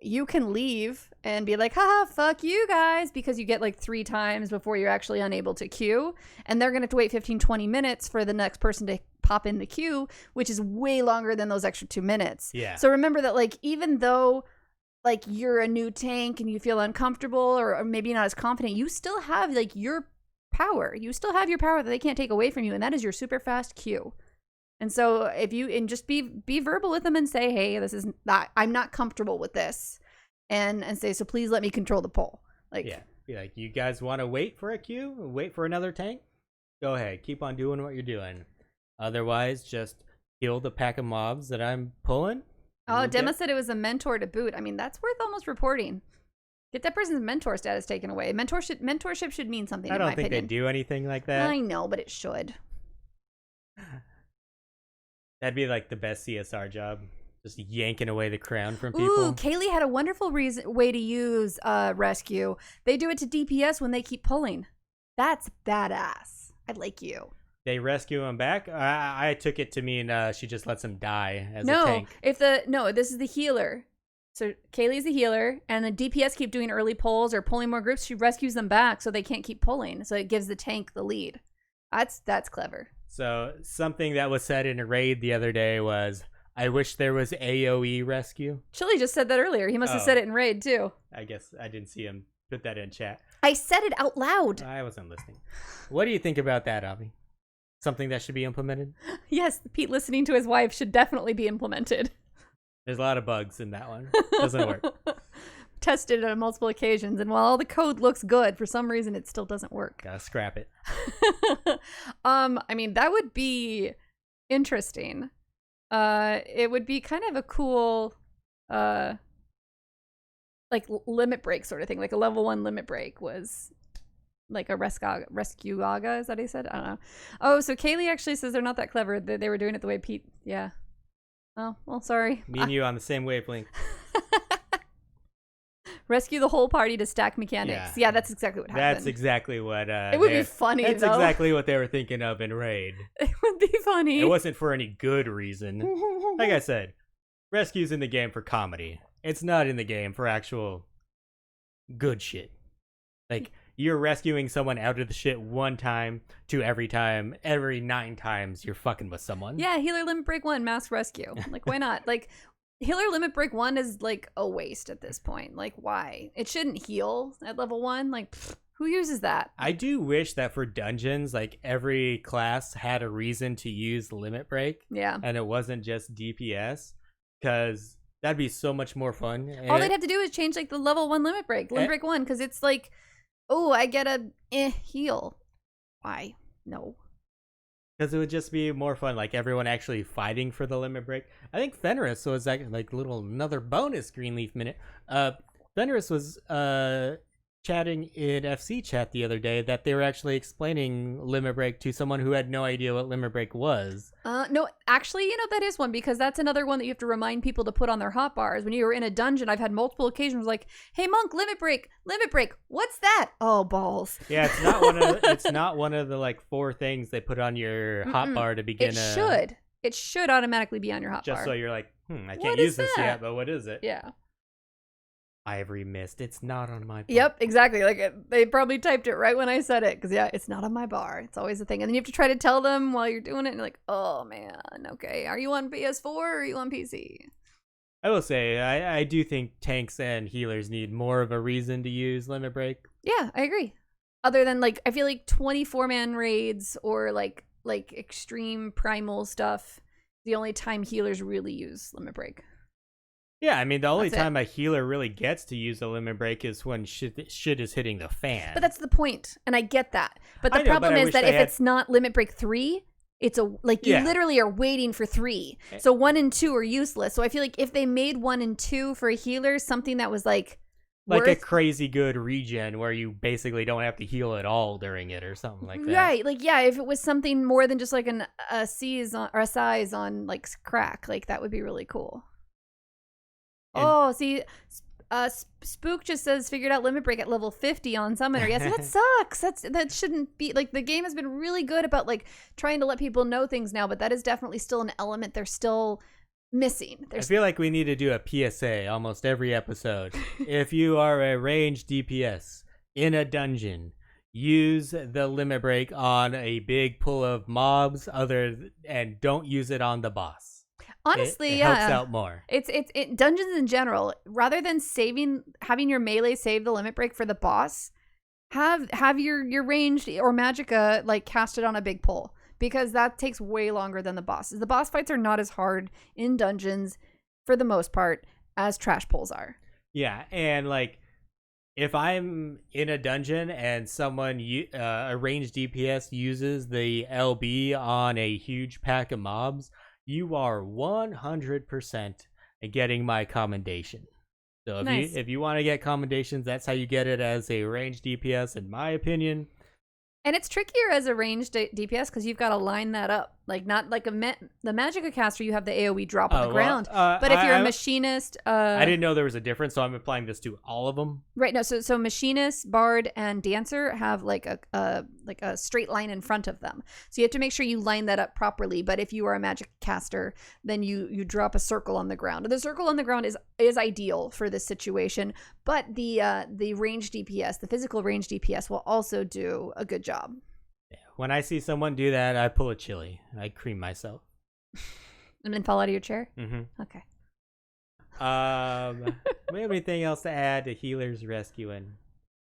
you can leave and be like, haha, fuck you guys, because you get like 3 times before you're actually unable to queue. And they're going to have to wait 15, 20 minutes for the next person to pop in the queue, which is way longer than those extra 2 minutes. Yeah. So remember that, like, even though like you're a new tank and you feel uncomfortable or maybe not as confident, you still have like your power. You still have your power that they can't take away from you. And that is your super fast queue. And so if you, and just be verbal with them and say, hey, this is not, I'm not comfortable with this. And say, so please let me control the poll. Like, yeah. Be like, you guys want to wait for a queue? Wait for another tank? Go ahead. Keep on doing what you're doing. Otherwise, just kill the pack of mobs that I'm pulling. Oh, Dema said it was a mentor to boot. I mean, that's worth almost reporting. Get that person's mentor status taken away. Mentorship should mean something, I don't think they do anything like that. I know, but it should. That'd be like the best CSR job. Just yanking away the crown from people. Ooh, Kaylee had a wonderful way to use rescue. They do it to DPS when they keep pulling. That's badass. I like you. They rescue him back? I took it to mean she just lets him die as a tank. No, this is the healer. So Kaylee's the healer, and the DPS keep doing early pulls or pulling more groups. She rescues them back so they can't keep pulling. So it gives the tank the lead. That's clever. So something that was said in a raid the other day was, I wish there was AoE rescue. Chili just said that earlier. He must have said it in raid too. I guess I didn't see him put that in chat. I said it out loud. I wasn't listening. What do you think about that, Avi? Something that should be implemented? Yes, Pete listening to his wife should definitely be implemented. There's a lot of bugs in that one. Doesn't work. Tested it on multiple occasions, and while all the code looks good, for some reason it still doesn't work. Gotta scrap it. I mean, that would be interesting. It would be kind of a cool like limit break sort of thing. Like a level 1 limit break was like a rescue aga, is that what he said? I don't know. Oh, so Kaylee actually says they're not that clever. They were doing it the way Pete. Yeah. Oh, well, sorry. Me and you on the same wavelength. Rescue the whole party to stack mechanics. Yeah, that's exactly what happened. That's exactly what it would be funny. That's though. exactly what they were thinking of in raid. It would be funny. It wasn't for any good reason. Like I said, rescue's in the game for comedy. It's not in the game for actual good shit. Like, you're rescuing someone out of the shit one time to every 9 times you're fucking with someone. Yeah, healer limit break 1, mass rescue. Like, why not? Like, healer limit break 1 is like a waste at this point. Like, why? It shouldn't heal at level 1. Like, who uses that? I do wish that for dungeons, like, every class had a reason to use limit break. Yeah. And it wasn't just DPS, because that'd be so much more fun. All they'd have to do is change like the level 1 limit break 1, because it's like, oh, I get a heal. Why? No. Because it would just be more fun, like everyone actually fighting for the limit break. I think Fenris was like another bonus Greenleaf Minute. Fenris was chatting in FC chat the other day that they were actually explaining limit break to someone who had no idea what limit break was. No, actually, that is one, because that's another one that you have to remind people to put on their hotbars. When you were in a dungeon, I've had multiple occasions like, hey monk, limit break, what's that? Oh, balls. Yeah, it's not one of the like 4 things they put on your hotbar to begin. It should automatically be on your hotbar. Just so you're like, I can't use this yet, but what is it? Yeah. Ivory mist. It's not on my bar. Yep, exactly. Like, they probably typed it right when I said it, because yeah, it's not on my bar. It's always a thing. And then you have to try to tell them while you're doing it, and you're like, oh man, okay, are you on PS4 or are you on PC? I will say, I do think tanks and healers need more of a reason to use limit break. Yeah, I agree. Other than, like, I feel like 24-man raids or like extreme primal stuff, the only time healers really use limit break. Yeah, I mean, the only time a healer really gets to use a limit break is when shit is hitting the fan. But that's the point, and I get that. But the problem is that if it's not limit break 3, it's you literally are waiting for 3. So 1 and 2 are useless. So I feel like if they made 1 and 2 for healers, something that was like a crazy good regen where you basically don't have to heal at all during it or something like that. Right. Like, yeah, if it was something more than just like a size on like crack, like that would be really cool. See, Spook just says figured out limit break at level 50 on Summoner. Yes, that sucks. That shouldn't be like, the game has been really good about like trying to let people know things now, but that is definitely still an element they're still missing. I feel like we need to do a PSA almost every episode. If you are a ranged DPS in a dungeon, use the limit break on a big pool of mobs and don't use it on the boss. Honestly, it helps out more. It's dungeons in general. Rather than having your melee save the limit break for the boss, have your ranged or magicka like cast it on a big pole, because that takes way longer than the bosses. The boss fights are not as hard in dungeons for the most part as trash pulls are. Yeah, and like if I'm in a dungeon and someone a ranged DPS uses the LB on a huge pack of mobs, you are 100% getting my commendation. So if you want to get commendations, that's how you get it as a ranged DPS, in my opinion. And it's trickier as a ranged DPS because you've got to line that up. Like, not like the Magicka caster, you have the AoE drop on the ground. But if you're a machinist... I didn't know there was a difference, so I'm applying this to all of them. Right, no, so machinist, bard, and dancer have like a straight line in front of them. So you have to make sure you line that up properly. But if you are a magic caster, then you drop a circle on the ground. The circle on the ground is ideal for this situation. But the ranged DPS, the physical ranged DPS, will also do a good job. When I see someone do that, I pull a chili. I cream myself. And then fall out of your chair? Mm-hmm. Okay. We have anything else to add to healers rescuing?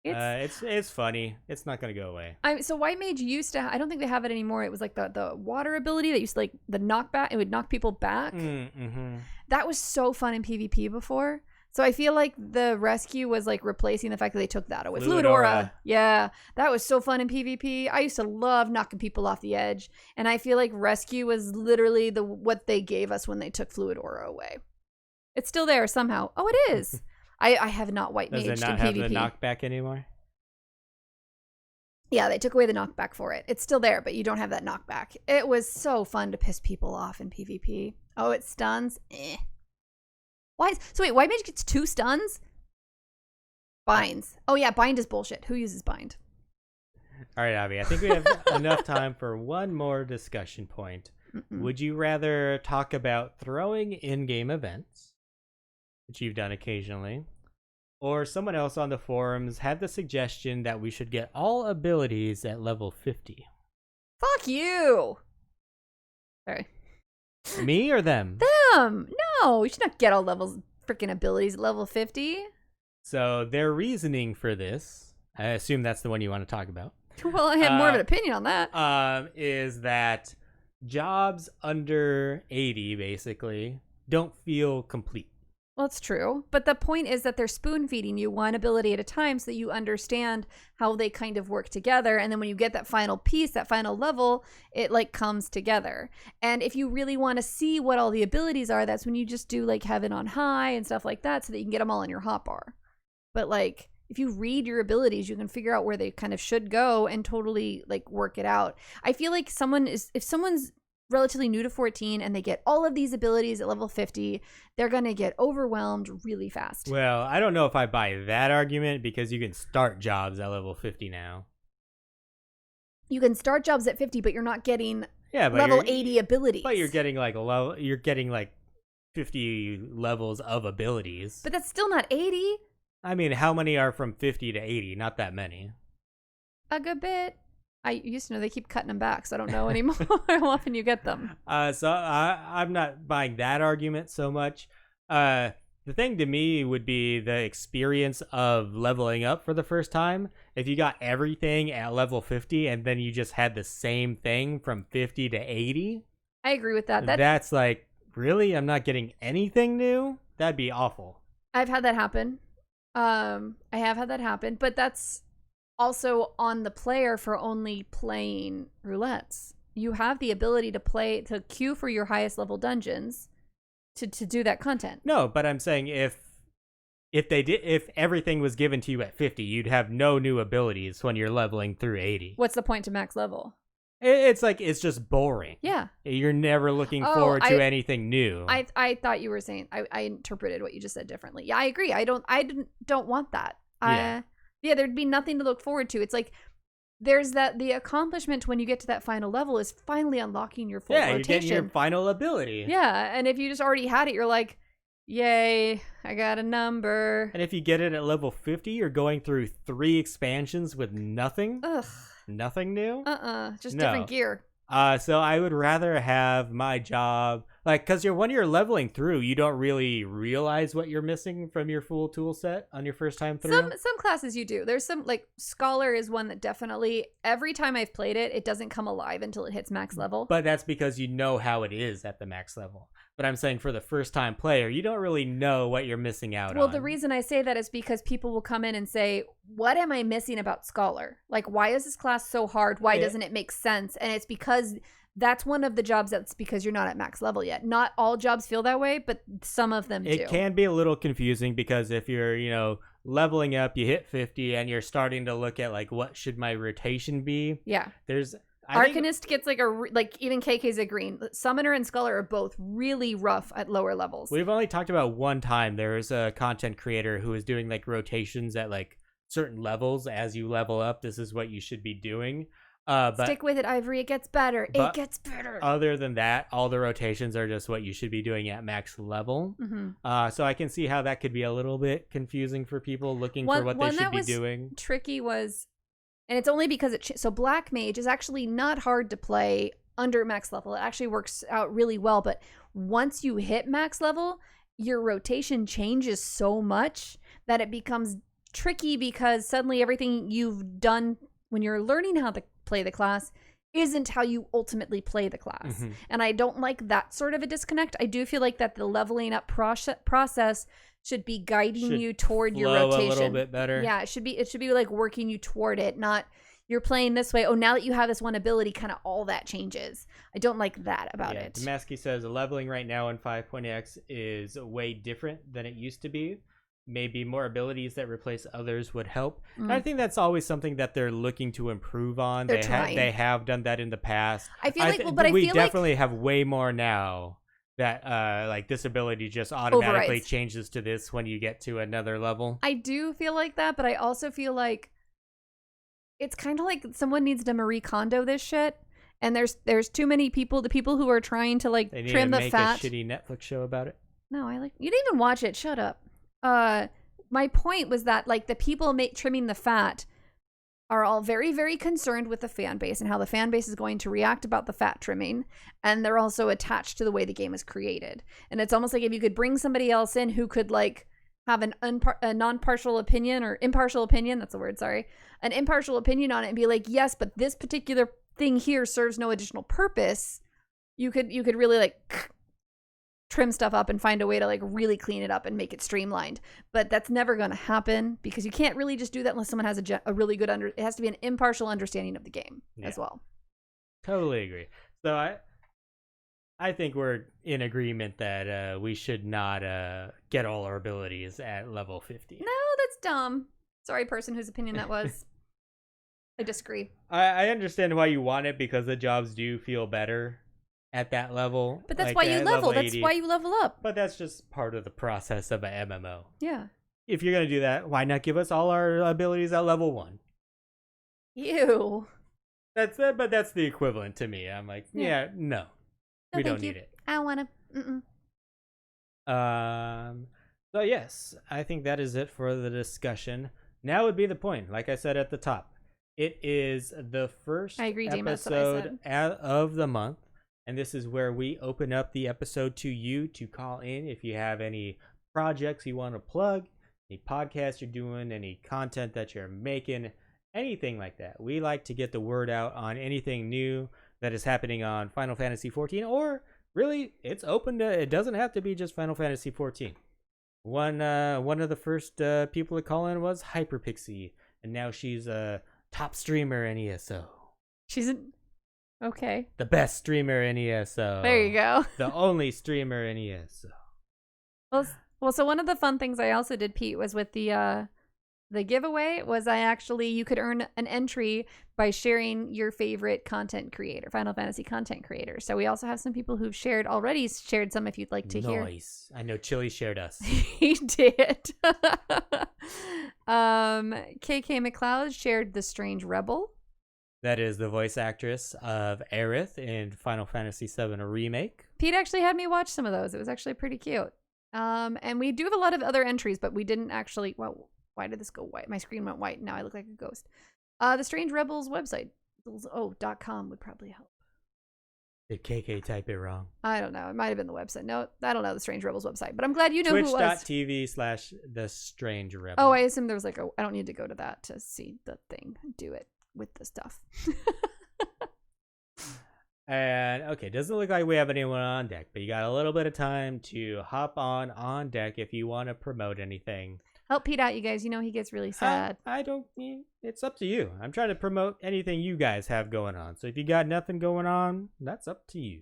It's funny. It's not going to go away. So White Mage used to... I don't think they have it anymore. It was like the water ability that used to like the knockback. It would knock people back. Mm-hmm. That was so fun in PvP before. So I feel like the rescue was like replacing the fact that they took that away. Fluid Aura. Yeah, that was so fun in PvP. I used to love knocking people off the edge. And I feel like rescue was literally what they gave us when they took Fluid Aura away. It's still there somehow. Oh, it is. I have not White Maged in PvP. Does it not have the knockback anymore? Yeah, they took away the knockback for it. It's still there, but you don't have that knockback. It was so fun to piss people off in PvP. Oh, it stuns? Why? So wait, White Mage gets 2 stuns? Binds. Oh yeah, bind is bullshit. Who uses bind? All right, Abby, I think we have enough time for one more discussion point. Would you rather talk about throwing in-game events, which you've done occasionally, or someone else on the forums had the suggestion that we should get all abilities at level 50? Fuck you! Sorry. Me or them? Them! No, you should not get all levels freaking abilities at level 50. So their reasoning for this, I assume that's the one you want to talk about. Well, I have more of an opinion on that. Is that jobs under 80 basically don't feel complete. Well, it's true. But the point is that they're spoon feeding you one ability at a time so that you understand how they kind of work together. And then when you get that final piece, that final level, it like comes together. And if you really want to see what all the abilities are, that's when you just do like Heaven on High and stuff like that so that you can get them all in your hotbar. But like, if you read your abilities, you can figure out where they kind of should go and totally like work it out. I feel like if someone's relatively new to 14 and they get all of these abilities at level 50, they're going to get overwhelmed really fast. Well, I don't know if I buy that argument because you can start jobs at level 50 now. You can start jobs at 50, but you're not getting level 80 abilities. But you're getting like 50 levels of abilities. But that's still not 80. I mean, how many are from 50 to 80? Not that many. A good bit. I used to know they keep cutting them back, so I don't know anymore how often you get them. So I'm not buying that argument so much. The thing to me would be the experience of leveling up for the first time. If you got everything at level 50 and then you just had the same thing from 50 to 80. I agree with that. That's like, really? I'm not getting anything new? That'd be awful. I've had that happen. I have had that happen, but that's also on the player for only playing roulettes. you have the ability to queue for your highest level dungeons to do that content. No, but I'm saying if everything was given to you at 50, you'd have no new abilities when you're leveling through 80. What's the point to max level? It's like, it's just boring. Yeah. You're never looking forward to anything new. I thought you were saying, I interpreted what you just said differently. Yeah, I agree. I don't want that. Yeah, there'd be nothing to look forward to. It's like, there's the accomplishment when you get to that final level is finally unlocking your full rotation. Yeah, you're getting your final ability. Yeah, and if you just already had it, you're like, yay, I got a number. And if you get it at level 50, you're going through 3 expansions with nothing. Ugh. Nothing new? Just different gear. So I would rather have my job, like, because when you're leveling through, you don't really realize what you're missing from your full tool set on your first time through. Some classes you do. There's some, like, Scholar is one that definitely, every time I've played it, it doesn't come alive until it hits max level. But that's because you know how it is at the max level. But I'm saying for the first time player, you don't really know what you're missing out on. Well, the reason I say that is because people will come in and say, what am I missing about Scholar? Like, why is this class so hard? Why doesn't it make sense? And it's because that's one of the jobs that's because you're not at max level yet. Not all jobs feel that way, but some of them do. It can be a little confusing because if you're, leveling up, you hit 50 and you're starting to look at, like, what should my rotation be? Yeah. Arcanist gets even KK's a green. Summoner and Scholar are both really rough at lower levels. We've only talked about one time. There was a content creator who was doing, like, rotations at, like, certain levels. As you level up, this is what you should be doing. But stick with it, Ivory. It gets better. It gets better. Other than that, all the rotations are just what you should be doing at max level. Mm-hmm. So I can see how that could be a little bit confusing for people looking for what they should be doing. Tricky was, and it's only because so Black Mage is actually not hard to play under max level. It actually works out really well. But once you hit max level, your rotation changes so much that it becomes tricky because suddenly everything you've done when you're learning how to play the class isn't how you ultimately play the class. Mm-hmm. And I don't like that sort of a disconnect. I do feel like that the leveling up process should be guiding you toward your rotation a little bit better. Yeah, it should be like working you toward it, not you're playing this way. Oh, now that you have this one ability, kind of all that changes. I don't like that about it. Damasky says leveling right now in 5.x is way different than it used to be. Maybe more abilities that replace others would help. And I think that's always something that they're looking to improve on. They have done that in the past. I feel like we definitely have way more now that like this ability just automatically changes to this when you get to another level. I do feel like that, but I also feel like it's kind of like someone needs to Marie Kondo this shit. And there's too many people, the people who are trying to like trim the fat. They need to make a shitty Netflix show about it. No, you didn't even watch it. Shut up. My point was that like the people trimming the fat are all very, very concerned with the fan base and how the fan base is going to react about the fat trimming. And they're also attached to the way the game is created. And it's almost like if you could bring somebody else in who could like have a non-partial opinion or impartial opinion, that's the word, sorry, an impartial opinion on it and be like, yes, but this particular thing here serves no additional purpose. You could really like trim stuff up and find a way to like really clean it up and make it streamlined, but that's never going to happen because you can't really just do that unless someone has a really good it has to be an impartial understanding of the game as well. Totally agree. So I think we're in agreement that we should not get all our abilities at level 50. No, that's dumb. Sorry, person whose opinion that was. I disagree. I understand why you want it because the jobs do feel better at that level. But that's why you level. That's why you level up. But that's just part of the process of an MMO. Yeah. If you're going to do that, why not give us all our abilities at level 1? Ew. That's it, but that's the equivalent to me. I'm like, no, we don't need it. I don't want to. So yes, I think that is it for the discussion. Now would be the point. Like I said at the top, it is the first episode of the month. And this is where we open up the episode to you to call in if you have any projects you want to plug, any podcasts you're doing, any content that you're making, anything like that. We like to get the word out on anything new that is happening on Final Fantasy XIV, or really, it's open to, it doesn't have to be just Final Fantasy XIV. One of the first people to call in was Hyperpixie, and now she's a top streamer in ESO. Okay. The best streamer in ESO. There you go. The only streamer in ESO. Well, so one of the fun things I also did, Pete, was with the giveaway was you could earn an entry by sharing your favorite content creator, Final Fantasy content creator. So we also have some people who've already shared some if you'd like to hear. Nice. I know Chili shared us. He did. KK McLeod shared The Strange Rebel. That is the voice actress of Aerith in Final Fantasy VII Remake. Pete actually had me watch some of those. It was actually pretty cute. And we do have a lot of other entries, but we didn't actually... Well, why did this go white? My screen went white. Now I look like a ghost. The Strange Rebels website. .com would probably help. Did KK type it wrong? I don't know. It might have been the website. No, I don't know the Strange Rebels website, but I'm glad you know who it was. Twitch.tv/The Strange Rebel. Oh, I assume there was I don't need to go to that to see the thing. Do it with the stuff. And okay, doesn't look like we have anyone on deck, but you got a little bit of time to hop on deck if you want to promote anything. Help Pete out, you guys. You know he gets really sad. I don't. It's up to you. I'm trying to promote anything you guys have going on. So if you got nothing going on, that's up to you.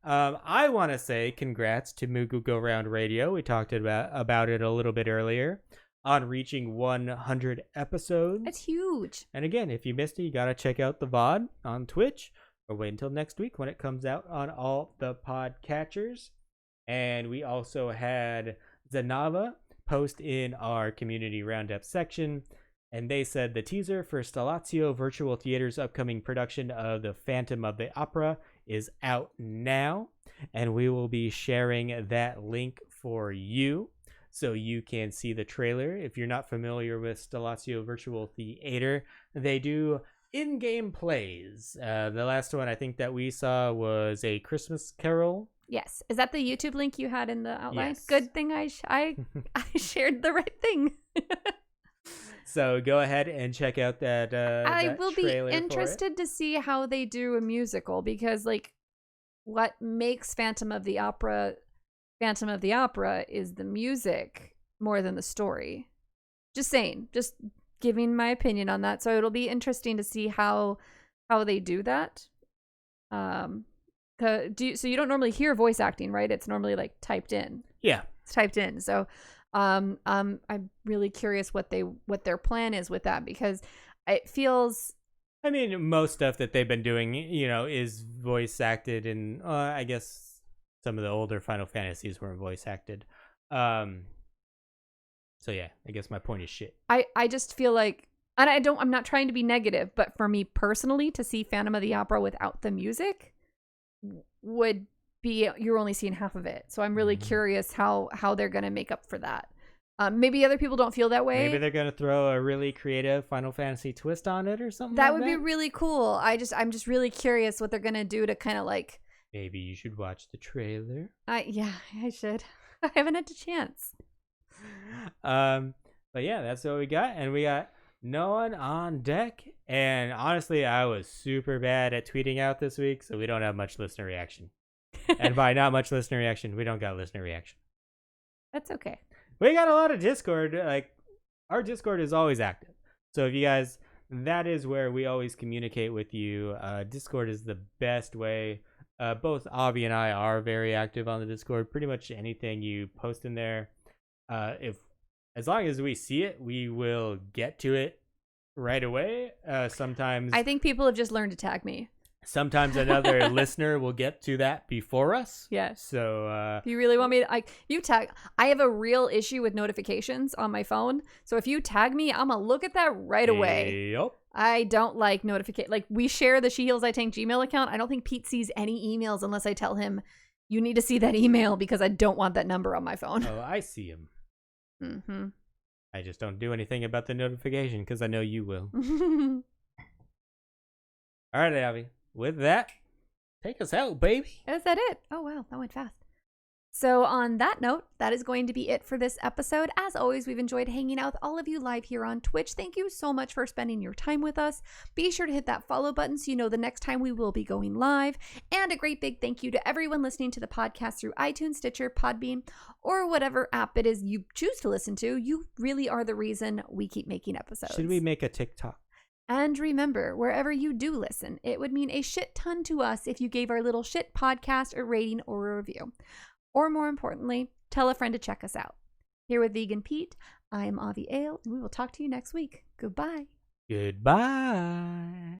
I want to say congrats to Mugu Go Round Radio. We talked about it a little bit earlier on reaching 100 episodes. That's huge. And again, if you missed it, you got to check out the VOD on Twitch or wait until next week when it comes out on all the podcatchers. And we also had Zanava post in our community roundup section, and they said the teaser for Stellazio Virtual Theater's upcoming production of The Phantom of the Opera is out now, and we will be sharing that link for you so you can see the trailer. If you're not familiar with Stellazio Virtual Theater, they do in-game plays. The last one I think that we saw was A Christmas Carol. Yes. Is that the YouTube link you had in the outline? Yes. Good thing I shared the right thing. So go ahead and check out that I will be trailer interested to see how they do a musical, because what makes Phantom of the Opera is the music more than the story. Just saying. Just giving my opinion on that. So it'll be interesting to see how they do that. So you don't normally hear voice acting, right? It's normally typed in. Yeah, it's typed in. So, I'm really curious what their plan is with that, because it feels. I mean, most stuff that they've been doing, is voice acted, and I guess some of the older Final Fantasies were voice acted. So yeah, I guess my point is shit. I just feel like, and I'm not trying to be negative, but for me personally, to see Phantom of the Opera without the music would be, you're only seeing half of it. So I'm really curious how they're going to make up for that. Maybe other people don't feel that way. Maybe they're going to throw a really creative Final Fantasy twist on it or something. That would be really cool. I'm just really curious what they're going to do to kind of Maybe you should watch the trailer. Yeah, I should. I haven't had a chance. But yeah, that's what we got. And we got no one on deck. And honestly, I was super bad at tweeting out this week, so we don't have much listener reaction. And by not much listener reaction, we don't got listener reaction. That's okay. We got a lot of Discord. Our Discord is always active. So if you guys, that is where we always communicate with you. Discord is the best way. Both Avi and I are very active on the Discord. Pretty much anything you post in there, as long as we see it, we will get to it right away. Sometimes I think people have just learned to tag me. Sometimes another listener will get to that before us. Yeah. So if you really want me to, you tag. I have a real issue with notifications on my phone. So if you tag me, I'm gonna look at that right away. Yep. I don't like notification. We share the She Heals I Tank Gmail account. I don't think Pete sees any emails unless I tell him you need to see that email, because I don't want that number on my phone. Oh, I see him. Mm-hmm. I just don't do anything about the notification because I know you will. All right, Abby. With that, take us out, baby. Is that it? Oh, wow. That went fast. So on that note, that is going to be it for this episode. As always, we've enjoyed hanging out with all of you live here on Twitch. Thank you so much for spending your time with us. Be sure to hit that follow button so you know the next time we will be going live. And a great big thank you to everyone listening to the podcast through iTunes, Stitcher, Podbean, or whatever app it is you choose to listen to. You really are the reason we keep making episodes. Should we make a TikTok? And remember, wherever you do listen, it would mean a shit ton to us if you gave our little shit podcast a rating or a review. Or more importantly, tell a friend to check us out. Here with Vegan Pete, I am Avi Ale, and we will talk to you next week. Goodbye. Goodbye.